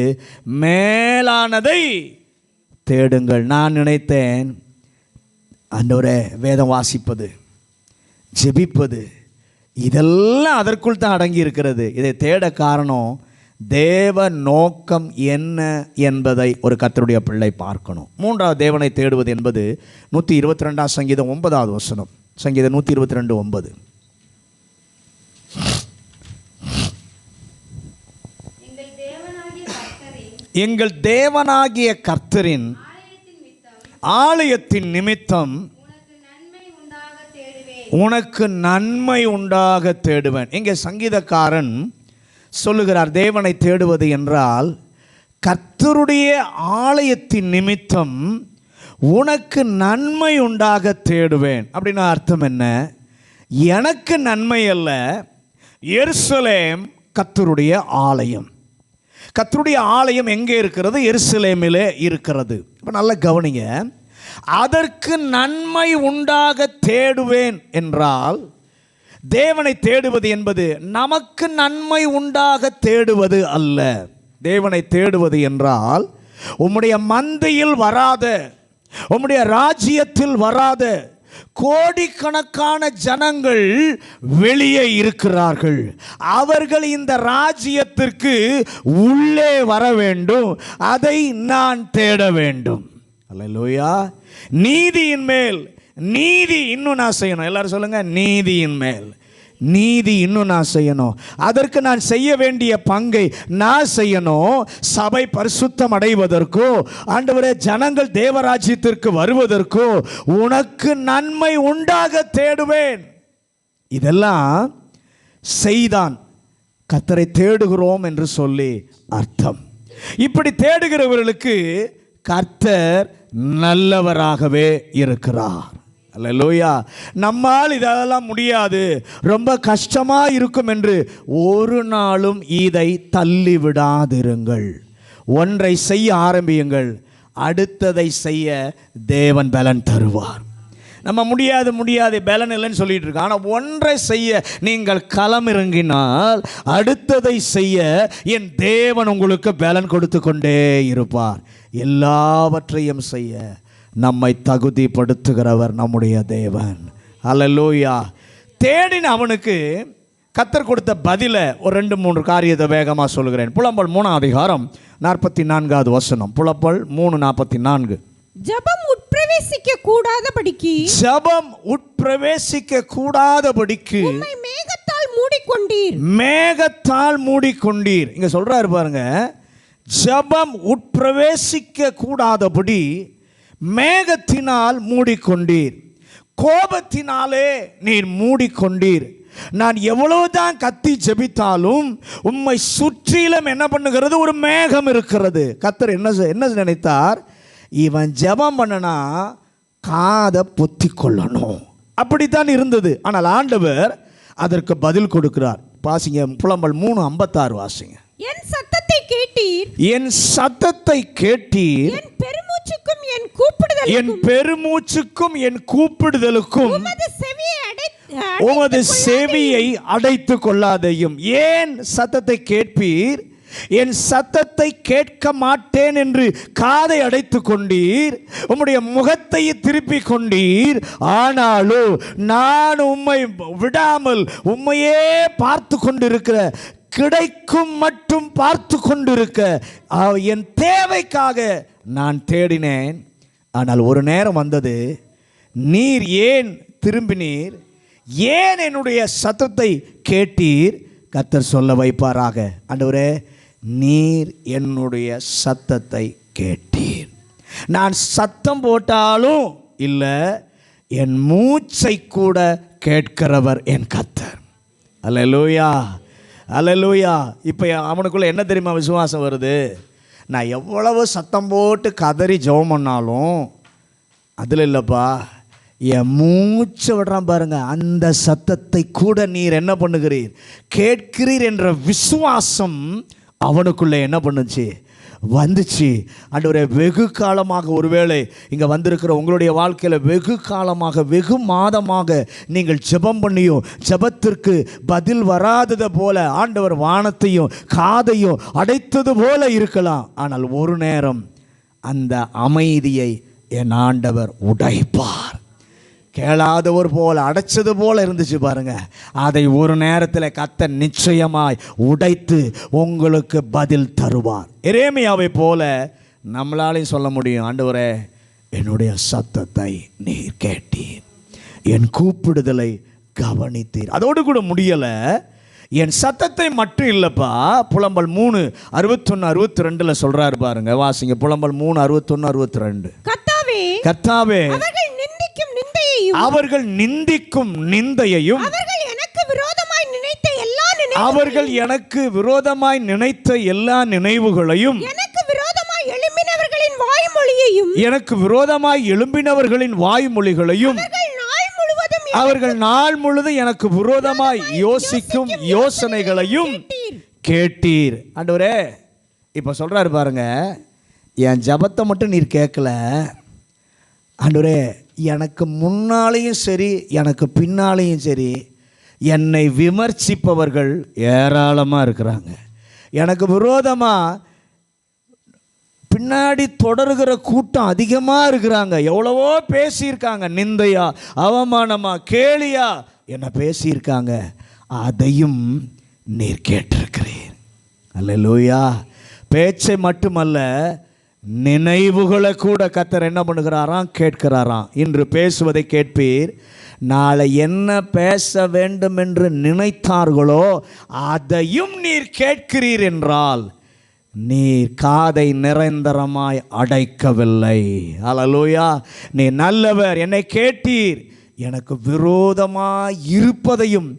மேலானதை தேடுங்கள். நான் நினைத்தேன் ஆண்டவரே வேதம் வாசிப்பது, ஜெபிப்பது, இதெல்லாம் அதற்குள் தான் அடங்கி இருக்கிறது. இதை தேட காரணம் தேவ நோக்கம் என்ன என்பதை ஒரு கர்த்தருடைய பிள்ளை பார்க்கணும். 3வது தேவனை தேடுவது என்பது 122 சங்கீதம் 9வது வசனம். சங்கீதம் 122:9. எங்கள் தேவனாகிய கர்த்தரின் ஆலயத்தின் நிமித்தம் உனக்கு நன்மை உண்டாக தேடுவேன். இங்கே சங்கீதக்காரன் சொல்லுகிறார், தேவனை தேடுவது என்றால் கர்த்தருடைய ஆலயத்தின் நிமித்தம் உனக்கு நன்மை உண்டாக தேடுவேன். அப்படின்னா அர்த்தம் என்ன? எனக்கு நன்மை அல்ல, எருசலேம் கர்த்தருடைய ஆலயம். கர்த்தருடைய ஆலயம் எங்கே இருக்கிறது? எருசலேமிலே இருக்கிறது. இப்போ நல்லா கவனிங்க. அதற்கு நன்மை உண்டாக தேடுவேன் என்றால், தேவனை தேடுவது என்பது நமக்கு நன்மை உண்டாக தேடுவது அல்ல. தேவனை தேடுவது என்றால் உம்முடைய மந்தையில் வராத, உம்முடைய ராஜ்யத்தில் வராத கோடிக்கணக்கான ஜனங்கள் வெளியே இருக்கிறார்கள். அவர்கள் இந்த ராஜ்யத்திற்கு உள்ளே வர வேண்டும். அதை நான் தேட வேண்டும். அல்லேலூயா. நீதியின் மேல் நீதி இன்னும் நான் செய்யணும். எல்லாரும் சொல்லுங்க, நீதியின் மேல் நீதி இன்னும் நான் செய்யணும். அதற்கு நான் செய்ய வேண்டிய பங்கை நான் செய்யணும். சபை பரிசுத்தம் அடைவதற்கோ, ஆண்டவரே ஜனங்கள் தேவராஜ்யத்திற்கு வருவதற்கோ உனக்கு நன்மை உண்டாக தேடுவேன். இதெல்லாம் செய்தான் கர்த்தரை தேடுகிறோம் என்று சொல்லி அர்த்தம். இப்படி தேடுகிறவர்களுக்கு கர்த்தர் நல்லவராகவே இருக்கிறார். அல்லேலூயா. நம்மால் இதெல்லாம் முடியாது, ரொம்ப கஷ்டமாக இருக்கும் என்று ஒரு நாளும் இதை தள்ளிவிடாதிருங்கள். ஒன்றை செய்ய ஆரம்பியுங்கள், அடுத்ததை செய்ய தேவன் பலன் தருவார். நம்ம முடியாது பலன் இல்லைன்னு சொல்லிட்டு இருக்கோம். ஆனால் ஒன்றை செய்ய நீங்கள் களமிறங்கினால் அடுத்ததை செய்ய என் தேவன் உங்களுக்கு பலன் கொடுத்து கொண்டே இருப்பார். எல்லாவற்றையும் செய்ய நம்மை தகுதிப்படுத்துகிறவர் நம்முடைய தேவன். அல்லேலூயா. தேடின அவனுக்கு கர்த்தர் கொடுத்த பதில ஒரு 2-3 காரியத்தை வேகமாக சொல்கிறேன். புலம்பல் 3ஆம் அதிகாரம் 44வது வசனம். புலம்பல் 3:44. ஜெபம் உட்பிரவேசிக்க கூடாதபடிக்கு, ஜெபம் உட்பிரவேசிக்க கூடாதபடிக்கு உம்மை மேகத்தால் மூடிக்கொண்டீர். மேகத்தால் மூடிக்கொண்டீர். இங்க சொல்றாரு பாருங்க, ஜெபம் உட்பிரவேசிக்க கூடாதபடி மேகத்தினால் மூடிக்கொண்டீர், கோபத்தினாலே நீர் மூடிக்கொண்டீர். நான் எவ்வளவுதான் கத்தி ஜெபித்தாலும் உம்மை சுற்றிலும் என்ன பண்ணுகிறது? ஒரு மேகம் இருக்கிறது. கர்த்தர் என்ன நினைத்தார்? இவன் ஜெபம் பண்ணனா காதை பொத்தி கொள்ளணும், அப்படித்தான் இருந்தது. ஆனால் ஆண்டவர் அதற்கு பதில் கொடுக்கிறார். வாசிங்க புலம்பல் 3:56 வாசிங்க. என் சத்தத்தை கேட்டீர், என் சத்தத்தை கேட்டீர், என் பெருமூச்சுக்கும் என் கூப்பிடுதலுக்கும் என் பெருமூச்சுக்கும் என் கூப்பிடுதலுக்கும் உமது செவியை அடைத்து கொள்ளாதையும். ஏன் சத்தத்தை கேட்பீர்? என் சத்தத்தை கேட்க மாட்டேன் என்று காதை அடைத்து கொண்டீர், உம்முடைய முகத்தை திருப்பி கொண்டீர். ஆனாலும் நான் உம்மை விடாமல் உம்மையே பார்த்து கொண்டிருக்கிற, கிடைக்கும் மட்டும் பார்த்து கொண்டிருக்க என் தேவைக்காக நான் தேடினேன். ஆனால் ஒரு நேரம் வந்தது, நீர் ஏன் திரும்பினீர்? ஏன் என்னுடைய சத்தத்தை கேட்டீர்? கர்த்தர் சொல்ல வைப்பாராக. ஆண்டவரே, நீர் என்னுடைய சத்தத்தை கேட்டீர். நான் சத்தம் போட்டாலும் இல்லை, என் மூச்சை கூட கேட்கிறவர் என் கர்த்தர். அல்லேலூயா, அல்லேலூயா. இப்போ அவனுக்குள்ள என்ன தெரியுமா விசுவாசம் வருது? நான் எவ்வளவு சத்தம் போட்டு கதறி ஜெபம் பண்ணாலும் அதில் இல்லைப்பா, என் மூச்சை விடுறான் பாருங்க, அந்த சத்தத்தை கூட நீர் என்ன பண்ணுகிறீர்? கேட்கிறீர் என்ற விசுவாசம் அவனுக்குள்ளே என்ன பண்ணுச்சு? வந்துச்சு. ஆண்டவரே, வெகு காலமாக, ஒருவேளை இங்கே வந்திருக்கிற உங்களுடைய வாழ்க்கையில் வெகு காலமாக, வெகு மாதமாக நீங்கள் ஜெபம் பண்ணியும் ஜெபத்திற்கு பதில் வராதது போல ஆண்டவர் வானத்தையும் காதையும் அடைத்தது போல இருக்கலாம். ஆனால் ஒரு நேரம் அந்த அமைதியை என் ஆண்டவர் உடைப்பார். கேளாதவர் போல அடைச்சது போல இருந்துச்சு பாருங்க, அதை ஒரு நேரத்தில் கர்த்தர் நிச்சயமாய் உடைத்து உங்களுக்கு பதில் தருவார். எரேமியாவை போல நம்மளாலையும் சொல்ல முடியும், ஆண்டவரே, என்னுடைய சத்தத்தை நீர் கேட்டீர், என் கூப்பிடுதலை கவனித்தீர். அதோடு கூட முடியலை, என் சத்தத்தை மட்டும் இல்லைப்பா. புலம்பல் 3:61-62 சொல்றாரு பாருங்க, வாசிங்க. புலம்பல் 3:61-62. கர்த்தாவே, அவர்கள் நிந்திக்கும் நிந்தையையும் அவர்கள் எனக்கு விரோதமாய் நினைத்த எல்லா நினைவுகளையும் எனக்கு விரோதமாய் எழும்பினவர்களின் வாய்மொழிகளையும் அவர்கள் நாள் முழுதும் எனக்கு விரோதமாய் யோசிக்கும் யோசனைகளையும் கேட்டீர். ஆண்டவரே, இப்போ சொல்றாரு பாருங்க, என் ஜபத்தை மட்டும் நீர் கேட்கல ஆண்டவரே, எனக்கு முன்னாலேயும் சரி எனக்கு பின்னாலேயும் சரி என்னை விமர்சிப்பவர்கள் ஏராளமாக இருக்கிறாங்க. எனக்கு விரோதமாக பின்னாடி தொடர்கிற கூட்டம் அதிகமாக இருக்கிறாங்க. எவ்வளவோ பேசியிருக்காங்க, நிந்தையா, அவமானமா, கேலியா என்ன பேசியிருக்காங்க. அதையும் நீர் கேட்டிருக்கிறீர். அல்லேலூயா. பேச்சை மட்டுமல்ல, நினைவுகளை கூட கர்த்தர் என்ன பண்ணுகிறாராம்? கேட்கிறாராம். இன்று பேசுவதை கேட்பீர், நாளை என்ன பேச வேண்டும் என்று நினைத்தார்களோ அதையும் நீர் கேட்கிறீர் என்றால் நீர் காதை நிரந்தரமாய் அடைக்கவில்லை. அல்லேலூயா. நீ நல்லவர், என்னை கேட்டீர், எனக்கு விரோதமாய் இருப்பதையும்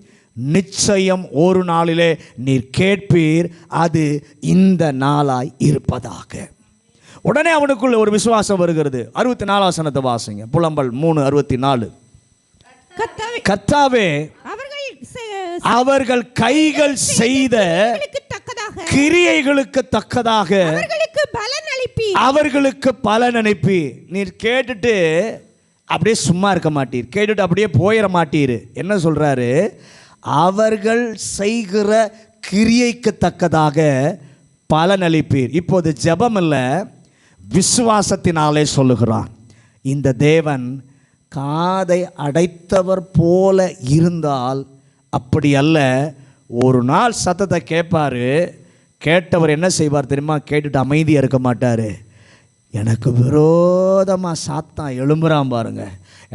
நிச்சயம் ஒரு நாளிலே நீர் கேட்பீர், அது இந்த நாளாய் இருப்பதாக. உடனே அவனுக்குள்ள ஒரு விசுவாசம் வருகிறது. 64 வசனத்தை வாசிங்க. புலம்பல் 3:64. கர்த்தாவே, அவர்கள் கைகள் செய்த கிரியைகளுக்கு தக்கதாக அவர்களுக்கு பலன் அளிப்பி. நீர் கேட்டுட்டு அப்படியே சும்மா இருக்க மாட்டீர், கேட்டுட்டு அப்படியே போயிட மாட்டீர். என்ன சொல்றாரு? அவர்கள் செய்கிற கிரியைக்கு தக்கதாக பலன் அளிப்பீர். இப்போது ஜெபம் இல்லை, விசுவாசத்தினாலே சொல்லுகிறான். இந்த தேவன் காதை அடைத்தவர் போல இருந்தால் அப்படி அல்ல. ஒரு நாள் சத்தத்தை கேட்பார், கேட்டவர் என்ன செய்வார் தெரியுமா? கேட்டுட்டு அமைதியாக இருக்க மாட்டார். எனக்கு விரோதமாக சாத்தான் எழும்புறான் பாருங்க,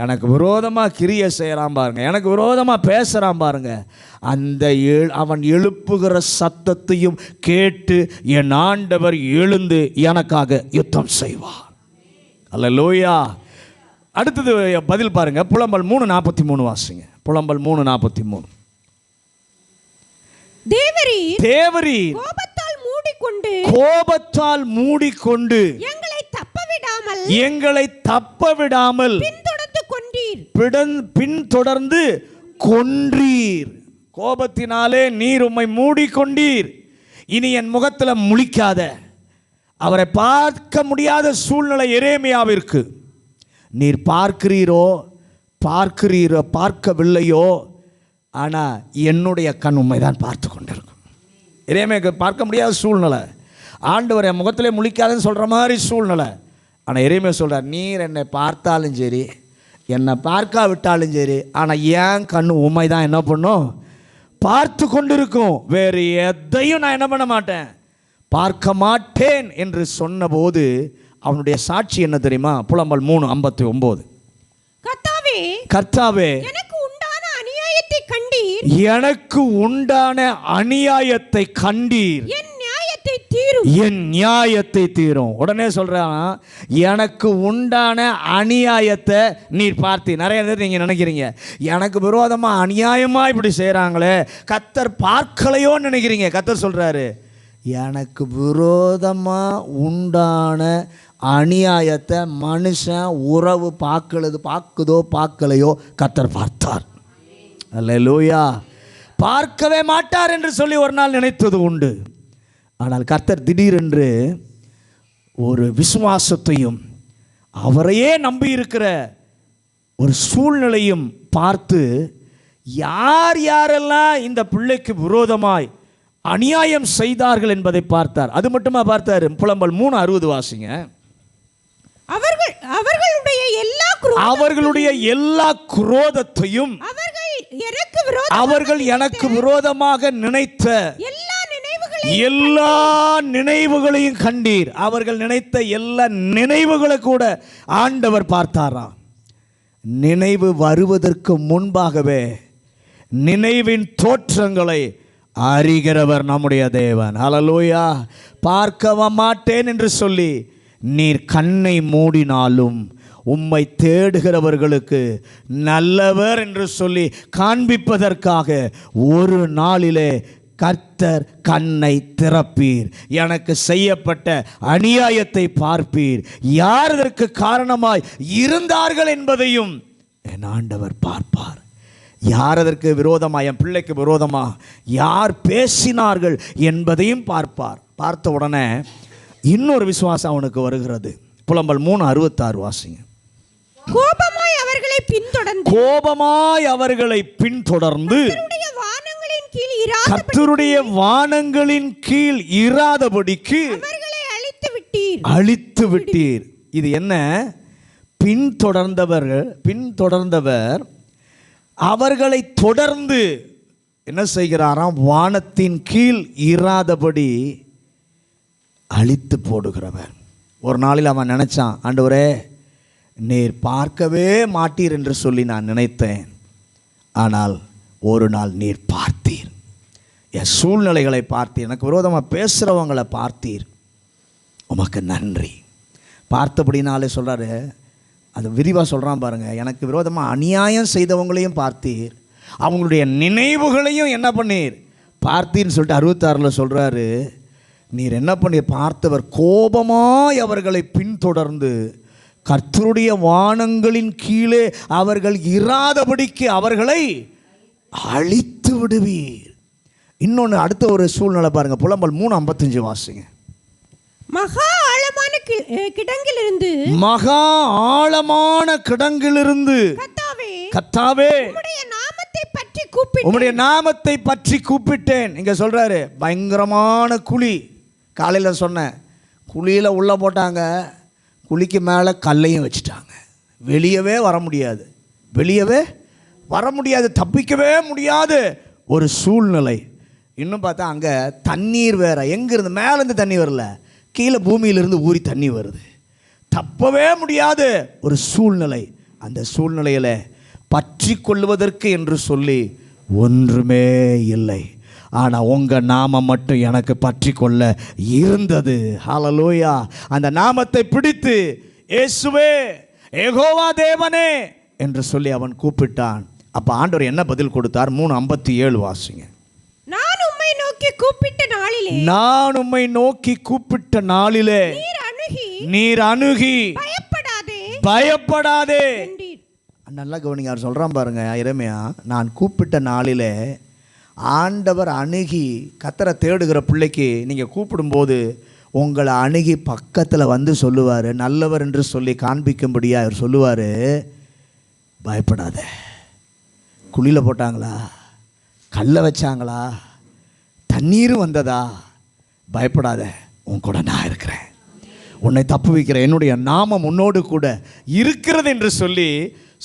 எனக்கு விரோதமாக கிரியை செய்கிறான் பாருங்க, எனக்கு விரோதமாக பேசுகிறான் பாருங்க, அந்த அவன் எழுப்புகிற சத்தத்தையும் கேட்டு என் ஆண்டவர் எழுந்து எனக்காக யுத்தம் செய்வார். அல்லேலூயா. அடுத்தது பதில் பாருங்க. புலம்பல் 3:43 வாசிங்க. புலம்பல் 3:43. தேவரீர் கோபத்தால் மூடிக்கொண்டு எங்களை தப்ப விடாமல் பின்தொடர்ந்து கொன்றீர். கோபத்தினாலே நீர் உம்மை மூடிக்கொண்டீர், இனி என் முகத்தில் முழிக்காத. அவரை பார்க்க முடியாத சூழ்நிலை எரேமியாவிற்கு. நீர் பார்க்கவில்லையோ, ஆனால் என்னுடைய கண் உண்மை தான் பார்த்து கொண்டிருக்கும். எரேமியாவுக்கு பார்க்க முடியாத சூழ்நிலை, ஆண்டவர் என் முகத்திலே முழிக்காதுன்னு சொல்கிற மாதிரி சூழ்நிலை. ஆனால் எரேமியா சொல்கிறார், நீர் என்னை பார்த்தாலும் சரி, என்னை பார்க்காவிட்டாலும் சரி, ஆனால் ஏன் கண் உண்மை தான் என்ன பண்ணும், பார்த்து கொண்டிருக்கும். வேறு எதையும் நான் என்ன பண்ண மாட்டேன், பார்க்க மாட்டேன் என்று சொன்னபோது அவனுடைய சாட்சி என்ன தெரியுமா? புலம்பல் 3:59. கர்த்தாவே, எனக்கு உண்டான அநியாயத்தை கண்டீர், என் நியாயத்தை தீரும். உடனே சொல்றான், எனக்கு உண்டான அநியாயத்தை நீர் பார்த்து. நிறைய பேர் நீங்க நினைக்கிறீங்க, எனக்கு விரோதமா அநியாயமா இப்படி செய்றாங்களே, கர்த்தர் பார்க்கலையோன்னு நினைக்கிறீங்க. கர்த்தர் சொல்றாரு, எனக்கு விரோதமா உண்டான அநியாயத்தை மனுஷன் உறவு பார்க்குதோ பார்க்கலையோ கர்த்தர் பார்த்தார். அல்லேலூயா. பார்க்கவே மாட்டார் என்று சொல்லி ஒரு நாள் நினைத்தது உண்டு. ஆனால் கர்த்தர் திடீரென்று ஒரு விசுவாசத்தையும் அவரையே நம்பி இருக்கிற ஒரு சூழ்நிலையும் பார்த்து, யாரெல்லாம் இந்த பிள்ளைக்கு விரோதமாய் அநியாயம் செய்தார்கள் என்பதை பார்த்தார். அது மட்டுமா பார்த்தார்? புலம்பல் 3:60 வாசிங்க. அவர்களுடைய எல்லா குரோதத்தையும் அவர்கள் எனக்கு விரோதமாக நினைத்த எல்லா நினைவுகளையும் கண்டீர். அவர்கள் நினைத்த எல்லா நினைவுகளை கூட ஆண்டவர் பார்த்தாராம். நினைவு வருவதற்கு முன்பாகவே நினைவின் தோற்றங்களை அறிகிறவர் நம்முடைய தேவன். ஹல்லேலூயா. பார்க்க மாட்டேன் என்று சொல்லி நீர் கண்ணை மூடினாலும் உம்மை தேடுகிறவர்களுக்கு நல்லவர் என்று சொல்லி காண்பிப்பதற்காக ஒரு நாளிலே கர்த்தர் கண்ணை திறப்பீர். எனக்கு செய்யப்பட்ட அநியாயத்தை பார்ப்பீர். யார் இதற்கு காரணமாய் இருந்தார்கள் என்பதையும் என் ஆண்டவர் பார்ப்பார். யார் அதற்கு விரோதமாக, என் பிள்ளைக்கு விரோதமாக யார் பேசினார்கள் என்பதையும் பார்ப்பார். பார்த்த உடனே இன்னொரு விசுவாசம் அவனுக்கு வருகிறது. புலம்பல் 3:66 வாசிங்க. கோபமாய் அவர்களை பின்தொடர்ந்து கர்த்தருடைய வானங்களின் கீழ் இராதபடிக்கு அழித்து விட்டீர். இது என்ன? பின்தொடர்ந்தவர் அவர்களை தொடர்ந்து என்ன செய்கிறாராம்? வானத்தின் கீழ் இராதபடி அழித்து போடுகிறவர். ஒரு நாளில் அவன் நினைச்சான், ஆண்டவரே நீர் பார்க்கவே மாட்டீர் என்று சொல்லி நான் நினைத்தேன். ஆனால் ஒரு நாள் நீர் பார்த்தீர், என் சூழ்நிலைகளை பார்த்தீர், எனக்கு விரோதமாக பேசுகிறவங்களை பார்த்தீர், உமக்கு நன்றி. பார்த்தபடினாலே சொல்கிறாரு, அது விரிவாக சொல்கிறான் பாருங்கள். எனக்கு விரோதமாக அநியாயம் செய்தவங்களையும் பார்த்தீர், அவங்களுடைய நினைவுகளையும் என்ன பண்ணீர் பார்த்தீர்னு சொல்லிட்டு 66 சொல்கிறாரு. நீர் என்ன பண்ணி பார்த்தவர் கோபமாய் அவர்களை பின்தொடர்ந்து கர்த்தருடைய வானங்களின் கீழே அவர்கள் இராதபடிக்கு அவர்களை அழித்து விடுவீர். இன்னொன்று அடுத்த ஒரு சூழ்நிலை பாருங்க. புலம்பல் 3:55 வாசிங்க. மகா ஆழமான கிடங்கிலிருந்து கர்த்தாவே உம்முடைய நாமத்தை பற்றி கூப்பிட்டேன். இங்க சொல்றாரு, பயங்கரமான குழி. காலையில் சொன்னேன், குழியில் உள்ளே போட்டாங்க, குழிக்கு மேலே கல்லையும் வச்சுட்டாங்க. வெளியவே வர முடியாது, தப்பிக்கவே முடியாது ஒரு சூழ்நிலை. இன்னும் பார்த்தா அங்கே தண்ணீர் வேற. எங்கிருந்து? மேலேருந்து தண்ணி வரல, கீழே பூமியிலிருந்து ஊறி தண்ணி வருது. தப்பவே முடியாது ஒரு சூழ்நிலை. அந்த சூழ்நிலையில் பற்றி கொள்வதற்கு என்று சொல்லி ஒன்றுமே இல்லை. ஆனால் உங்கள் நாமம் மட்டும் எனக்கு பற்றி கொள்ள இருந்தது. ஹல்லேலூயா. அந்த நாமத்தை பிடித்து இயேசுவே, யெகோவா தேவனே என்று சொல்லி அவன் கூப்பிட்டான். அப்போ ஆண்டவர் என்ன பதில் கொடுத்தார்? 3:57 வாசிங்க. நான் உம்மை நோக்கி கூப்பிட்ட நாளிலே நீர் அணுகி பயப்படாதே. நல்லா கவனிங்க, அவர் சொல்கிறான் பாருங்க. எரேமியா, நான் கூப்பிட்ட நாளிலே ஆண்டவர் அணுகி கர்த்தரை தேடுகிற பிள்ளைக்கு நீங்கள் கூப்பிடும்போது உங்களை அணுகி பக்கத்தில் வந்து சொல்லுவார், நல்லவர் என்று சொல்லி காண்பிக்கும்படியாக அவர் சொல்லுவார், பயப்படாத. குழியில் போட்டாங்களா, கல்லை வச்சாங்களா, தண்ணீர் வந்ததா, பயப்படாத, உன் கூட நான் இருக்கிறேன், உன்னை தப்பு வைக்கிறேன், என்னுடைய நாமம் உன்னோடு கூட இருக்கிறது என்று சொல்லி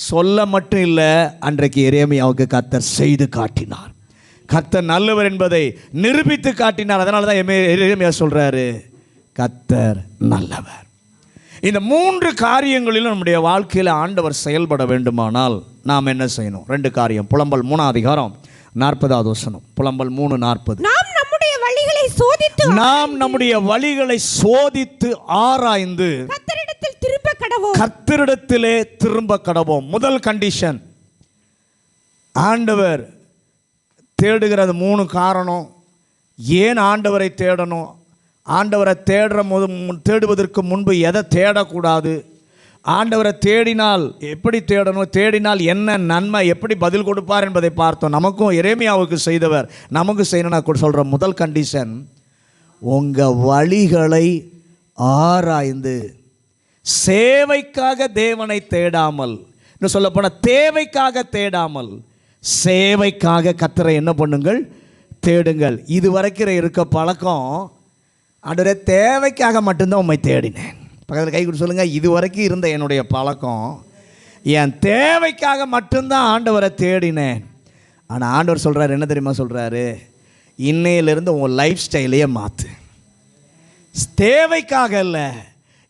சொல்ல மட்டும் இல்லை, அன்றைக்கு எரேமியாவுக்கு கர்த்தர் செய்து காட்டினார். கர்த்தர் நல்லவர் என்பதை நிரூபித்து காட்டினார். அதனால தான் எரேமியா சொல்கிறாரு, கர்த்தர் நல்லவர். இந்த 3 காரியங்களிலும் நம்முடைய வாழ்க்கையில் ஆண்டவர் செயல்பட வேண்டுமானால் நாம் என்ன செய்யணும்? 2 காரியம். புலம்பல் 3 அதிகாரம் 40வது வசனம். புலம்பல் 3:40. நாம் நம்முடைய வழிகளை சோதித்து ஆராய்ந்து கர்த்தரிடத்திலே திரும்ப கடவோம். முதல் கண்டிஷன், ஆண்டவர் தேடுகிறது 3 காரணம். ஏன் ஆண்டவரை தேடணும்? ஆண்டவரை தேடுவதற்கு முன்பு எதை தேடக்கூடாது? ஆண்டவரை தேடினால் எப்படி தேடணும்? தேடினால் என்ன நன்மை? எப்படி பதில் கொடுப்பார் என்பதை பார்த்தோம். நமக்கும் எரேமியாவுக்கு செய்தவர் நமக்கு செய்யணும். நான் சொல்கிற முதல் கண்டிஷன், உங்கள் வழிகளை ஆராய்ந்து, சேவைக்காக தேவனை தேடாமல், இன்னும் சொல்லப்போனால் தேவைக்காக தேடாமல், சேவைக்காக கர்த்தரை என்ன பண்ணுங்கள்? தேடுங்கள். இது வரைக்கும் இருக்க பழக்கம், ஆண்டவரே தேவைக்காக மட்டும்தான் உம்மை தேடினேன். பக்கத்தில் கை கொடுத்து சொல்லுங்கள், இது வரைக்கும் இருந்த என்னுடைய பழக்கம், என் தேவைக்காக மட்டும்தான் ஆண்டவரை தேடினேன். ஆனால் ஆண்டவர் சொல்கிறார், என்ன தெரியுமா சொல்கிறாரு? இன்னையிலிருந்து உங்கள் லைஃப் ஸ்டைலையே மாற்று. தேவைக்காக இல்லை,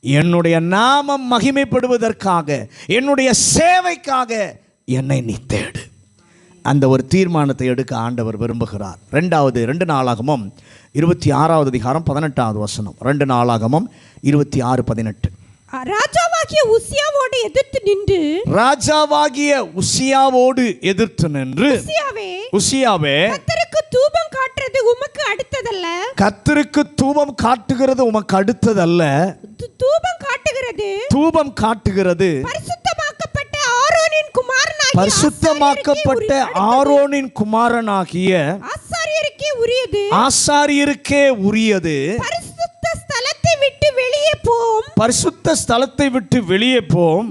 என்னுடைய நாமம் மகிமைப்படுவதற்காக, என்னுடைய சேவைக்காக என்னை நீ தேடு. அந்த ஒரு தீர்மானத்தை எடுக்க ஆண்டவர் விரும்புகிறார். 2 நாளாகமம் 26வது அதிகாரம் 18வது வசனம். 2 நாளாகமம் 26:18. ராஜாவாகிய உசியாவோடு எதிர்த்து நின்று உசியாவே, கர்த்தருக்கு தூபம் காட்டுகிறது உமக்கு அடுத்ததல்ல, தூபம் காட்டுகிறது பரிசுத்தமாக்கப்பட்ட ஆரோனின் குமாரனாகிய ஆசாரியருக்கே உரியது. பரிசுத்த ஸ்தலத்தை விட்டு வெளியே போம்.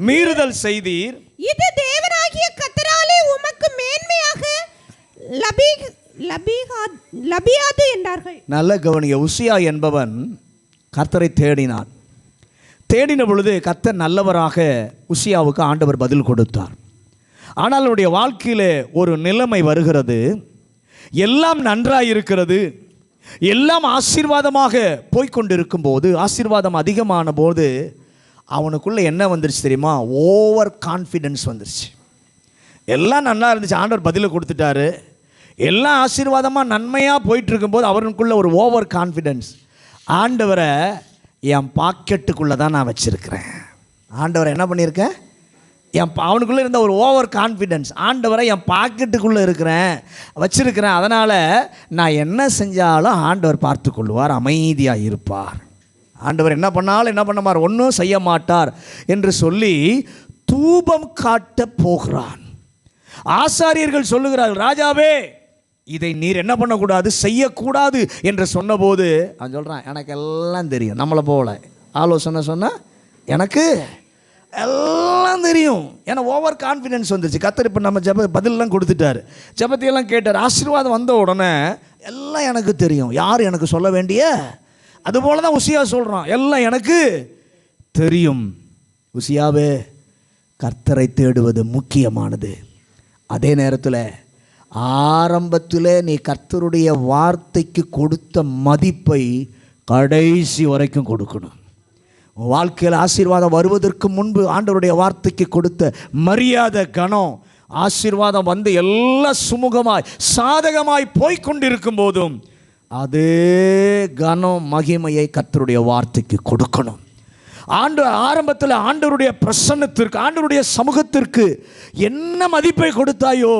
மீறுதல் செய்தீர். இது தேவனாகிய கர்த்தராலே உமக்கு மேன்மையாக லபியாது என்றார்கள். நல்ல கவனிய. உசியா என்பவன் கர்த்தரை தேடினான். தேடின பொழுது கர்த்தர் நல்லவராக உசியாவுக்கு ஆண்டவர் பதில் கொடுத்தார். ஆனால் அவருடைய வாழ்க்கையில் ஒரு நிலைமை வருகிறது. எல்லாம் நன்றாக இருக்கிறது, எல்லாம் ஆசீர்வாதமாக போய்கொண்டிருக்கும் போது, ஆசீர்வாதம் அதிகமான போது அவனுக்குள்ளே என்ன வந்துருச்சு தெரியுமா? ஓவர் கான்ஃபிடென்ஸ் வந்துருச்சு. எல்லாம் நல்லா இருந்துச்சு, ஆண்டவர் பதிலை கொடுத்துட்டாரு, எல்லாம் ஆசீர்வாதமாக நன்மையாக போயிட்டுருக்கும்போது அவனுக்குள்ளே ஒரு ஓவர் கான்ஃபிடென்ஸ். ஆண்டவரை என் பாக்கெட்டுக்குள்ளே தான் நான் வச்சுருக்கிறேன். ஆண்டவரை என்ன பண்ணியிருக்கேன்? அவனுக்குள்ளே இருந்த ஒரு ஓவர் கான்ஃபிடென்ஸ், ஆண்டவரை என் பாக்கெட்டுக்குள்ளே வச்சிருக்கிறேன், அதனால் நான் என்ன செஞ்சாலும் ஆண்டவர் பார்த்து கொள்வார், அமைதியாக இருப்பார், ஆண்டவர் என்ன பண்ணாலும் என்ன பண்ணமார், ஒன்றும் செய்ய மாட்டார் என்று சொல்லி தூபம் காட்ட போகிறான். ஆசாரியர்கள் சொல்லுகிறார்கள், ராஜாவே இதை நீர் என்ன பண்ணக்கூடாது, செய்யக்கூடாது என்று சொன்னபோது அவன் சொல்கிறான், எனக்கு எல்லாம் தெரியும். நம்மளை போல ஆலோசனை சொன்னால் எனக்கு எல்லாம் தெரியும். ஏன்னா ஓவர் கான்ஃபிடென்ஸ் வந்துருச்சு. கர்த்தர் இப்போ நம்ம பதிலெலாம் கொடுத்துட்டார், ஜெபத்தையெல்லாம் கேட்டார். ஆசீர்வாதம் வந்த உடனே எல்லாம் எனக்கு தெரியும், யார் எனக்கு சொல்ல வேண்டிய, அதுபோல தான் உசியா சொல்கிறான், எல்லாம் எனக்கு தெரியும். உசியாவே, கர்த்தரை தேடுவது முக்கியமானது. அதே நேரத்தில் ஆரம்பத்தில் நீ கர்த்தருடைய வார்த்தைக்கு கொடுத்த மதிப்பை கடைசி வரைக்கும் கொடுக்கணும். வாழ்க்கையில் ஆசீர்வாதம் வருவதற்கு முன்பு ஆண்டவருடைய வார்த்தைக்கு கொடுத்த மரியாதை, கனம், ஆசீர்வாதம் வந்து எல்லாம் சுமூகமாய் சாதகமாய் போய்கொண்டிருக்கும் போதும் அதே கனம் மகிமையை கர்த்தருடைய வார்த்தைக்கு கொடுக்கணும். ஆரம்பத்தில் ஆண்டவருடைய பிரசன்னத்திற்கு, ஆண்டவருடைய சமூகத்திற்கு என்ன மதிப்பை கொடுத்தாயோ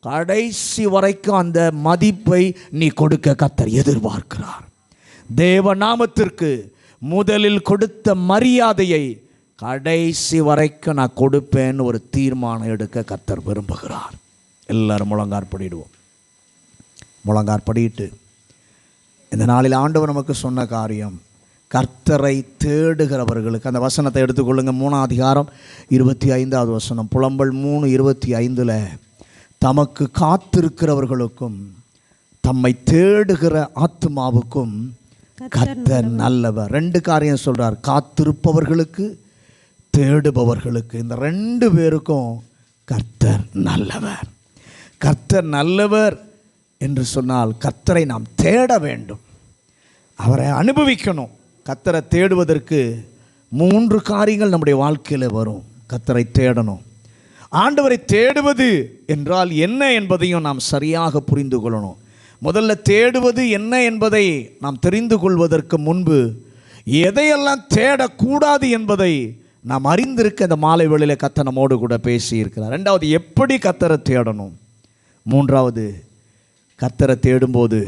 கடைசி வரைக்கும் அந்த மதிப்பை நீ கொடுக்க கர்த்தர் எதிர்பார்க்கிறார். தேவ நாமத்திற்கு முதலில் கொடுத்த மரியாதையை கடைசி வரைக்கும் நான் கொடுப்பேன்னு ஒரு தீர்மானம் எடுக்க கர்த்தர் விரும்புகிறார். எல்லாரும் முழங்காற்படிடுவோம். முழங்காற்படிட்டு இந்த நாளில் ஆண்டவர் நமக்கு சொன்ன காரியம், கர்த்தரை தேடுகிறவர்களுக்கு, அந்த வசனத்தை எடுத்துக்கொள்ளுங்க. 3ஆம் அதிகாரம் 25வது வசனம், புலம்பல் 3:25, தமக்கு காத்திருக்கிறவர்களுக்கும் தம்மை தேடுகிற ஆத்துமாவுக்கும் கர்த்தர் நல்லவர். 2 காரியம் சொல்றார், காத்திருப்பவர்களுக்கு, தேடுபவர்களுக்கு. இந்த 2 பேருக்கும் கர்த்தர் நல்லவர். கர்த்தர் நல்லவர் என்று சொன்னால் கர்த்தரை நாம் தேட வேண்டும், அவரை அனுபவிக்கணும். கர்த்தரை தேடுவதற்கு 3 காரியங்கள் நம்முடைய வாழ்க்கையில் வரும். கர்த்தரை தேடணும். ஆண்டவரை தேடுவது என்றால் என்ன என்பதையும் நாம் சரியாக புரிந்து கொள்ளணும். முதல்ல தேடுவது என்ன என்பதை நாம் தெரிந்து கொள்வதற்கு முன்பு எதையெல்லாம் தேடக்கூடாது என்பதை நாம் அறிந்திருக்க இந்த மாலை வேளையில் கர்த்தர் நம்மோடு கூட பேசியிருக்கிறார். 2வது, எப்படி கர்த்தரை தேடணும். 3வது, கர்த்தரை தேடும்போது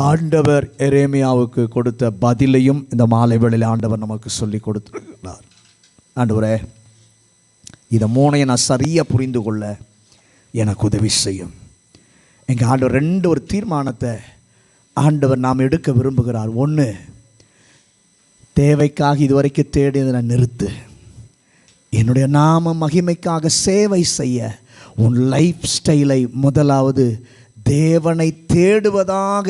ஆண்டவர் எரேமியாவுக்கு கொடுத்த பதிலையும் இந்த மாலை வேளையில் ஆண்டவர் நமக்கு சொல்லி கொடுத்திருக்கிறார். ஆண்டவரே, இதை 3ஐயும் நான் சரியாக புரிந்து கொள்ள எனக்கு உதவி செய்யும். எங்கள் ஆண்டவர் 2 ஒரு தீர்மானத்தை ஆண்டவர் நாம் எடுக்க விரும்புகிறார். 1, தேவைக்காக இதுவரைக்கும் தேடியதை நான் நிறுத்து. என்னுடைய நாம மகிமைக்காக சேவை செய்ய உன் லைஃப் ஸ்டைலை முதலாவது தேவனை தேடுவதாக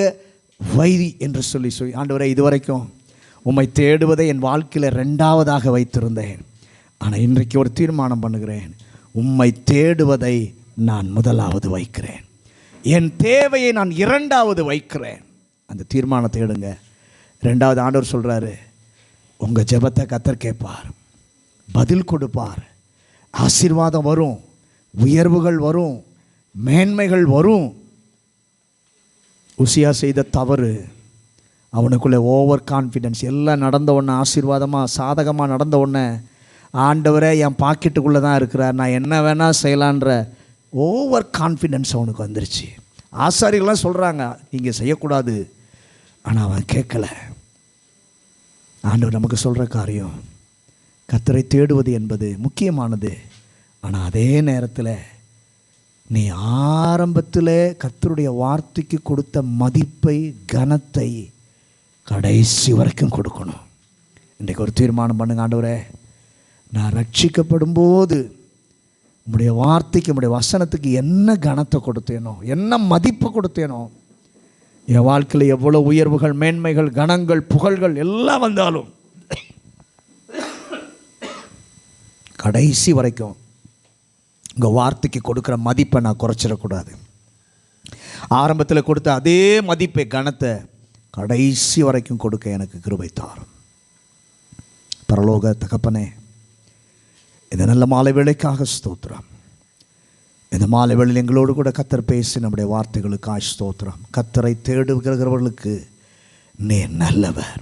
வை என்று சொல்லி ஆண்டவரே, இதுவரைக்கும் உம்மை தேடுவதை என் வாழ்க்கையில் 2வதாக வைத்திருந்தேன். ஆனால் இன்றைக்கு ஒரு தீர்மானம் பண்ணுகிறேன், உம்மை தேடுவதை நான் முதலாவது வைக்கிறேன். என் தேவையை நான் 2வது வைக்கிறேன். அந்த தீர்மானத்தை எடுங்க. 2வது, ஆண்டவர் சொல்கிறாரு, உங்கள் ஜெபத்தை கர்த்தர் கேட்பார், பதில் கொடுப்பார், ஆசீர்வாதம் வரும், உயர்வுகள் வரும், மேன்மைகள் வரும். உசியா செய்த தவறு, அவனுக்குள்ளே ஓவர் கான்ஃபிடென்ஸ். எல்லாம் நடந்த உடனே, ஆசீர்வாதமாக சாதகமாக நடந்த உடனே, ஆண்டவரே என் பாக்கெட்டுக்குள்ளே தான் இருக்கிறார், நான் என்ன வேணால் செய்யலான்ற ஓவர் கான்ஃபிடென்ஸ் அவனுக்கு வந்துருச்சு. ஆசாரிகள்லாம் சொல்கிறாங்க நீங்கள் செய்யக்கூடாது, ஆனால் அவன் கேட்கலை. ஆண்டவர் நமக்கு சொல்கிற காரியம், கர்த்தரை தேடுவது என்பது முக்கியமானது. ஆனால் அதே நேரத்தில் நீ ஆரம்பத்தில் கர்த்தருடைய வார்த்தைக்கு கொடுத்த மதிப்பை, கனத்தை கடைசி வரைக்கும் கொடுக்கணும். இன்றைக்கு ஒரு தீர்மானம் பண்ணுங்க, ஆண்டவரே, நான் ரட்சிக்கப்படும் போது உம்முடைய வார்த்தைக்கு, உம்முடைய வசனத்துக்கு என்ன கனத்தை கொடுத்தேனோ, என்ன மதிப்பு கொடுத்தேனோ, என் வாழ்க்கையில் எவ்வளோ உயர்வுகள், மேன்மைகள், கனங்கள், புகழ்கள் எல்லாம் வந்தாலும் கடைசி வரைக்கும் உங்கள் வார்த்தைக்கு கொடுக்குற மதிப்பை நான் குறைச்சிடக்கூடாது. ஆரம்பத்தில் கொடுத்த அதே மதிப்பை, கனத்தை கடைசி வரைக்கும் கொடுக்க எனக்கு கிருபை தாரும். பரலோக தகப்பனே, இந்த நல்ல மாலை வேளைக்காக ஸ்தோத்திரம். இந்த மாலை வேளையில் எங்களோடு கூட கர்த்தர் பேசி நம்முடைய வார்த்தைகளுக்காக ஸ்தோத்திரம். கர்த்தரை தேடுகிறவர்களுக்கு நீ நல்லவர்.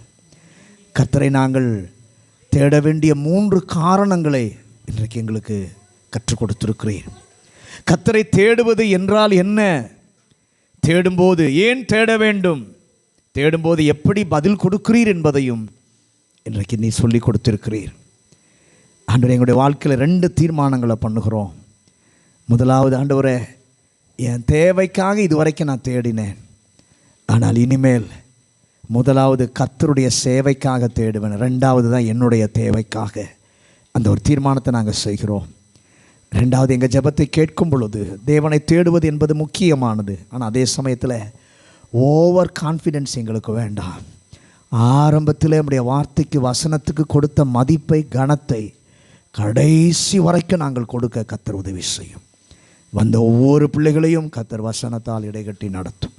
கர்த்தரை நாங்கள் தேட வேண்டிய 3 காரணங்களை இன்றைக்கு எங்களுக்கு கற்றுக் கொடுத்திருக்கிறீர். கர்த்தரை தேடுவது என்றால் என்ன, தேடும்போது ஏன் தேட வேண்டும், தேடும்போது எப்படி பதில் கொடுக்கிறீர் என்பதையும் இன்றைக்கு நீ சொல்லி கொடுத்திருக்கிறீர். ஆண்டவரே, எங்களுடைய வாழ்க்கையில் 2 தீர்மானங்களை பண்ணுகிறோம். முதலாவது, ஆண்டவரே, என் தேவைக்காக இதுவரைக்கும் நான் தேடினேன், ஆனால் இனிமேல் முதலாவது கர்த்தருடைய சேவைக்காக தேடுவேன், 2வது தான் என்னுடைய தேவைக்காக. அந்த ஒரு தீர்மானத்தை நாங்கள் செய்கிறோம். 2வது, எங்கள் ஜெபத்தை கேட்கும் பொழுது தேவனை தேடுவது என்பது முக்கியமானது. ஆனால் அதே சமயத்தில் ஓவர் கான்ஃபிடென்ஸ் எங்களுக்கு வேண்டாம். ஆரம்பத்தில் நம்முடைய வார்த்தைக்கு, வசனத்துக்கு கொடுத்த மதிப்பை, கனத்தை கடைசி வரைக்கும் நாங்கள் கொடுக்க கர்த்தர் உதவி செய்யும். வந்த ஒவ்வொரு பிள்ளைகளையும் கர்த்தர் வசனத்தால் இடைகட்டி நடத்தும்.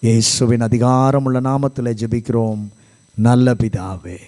இயேசுவின் அதிகாரமுள்ள நாமத்தில் ஜெபிக்கிறோம் நல்ல பிதாவே.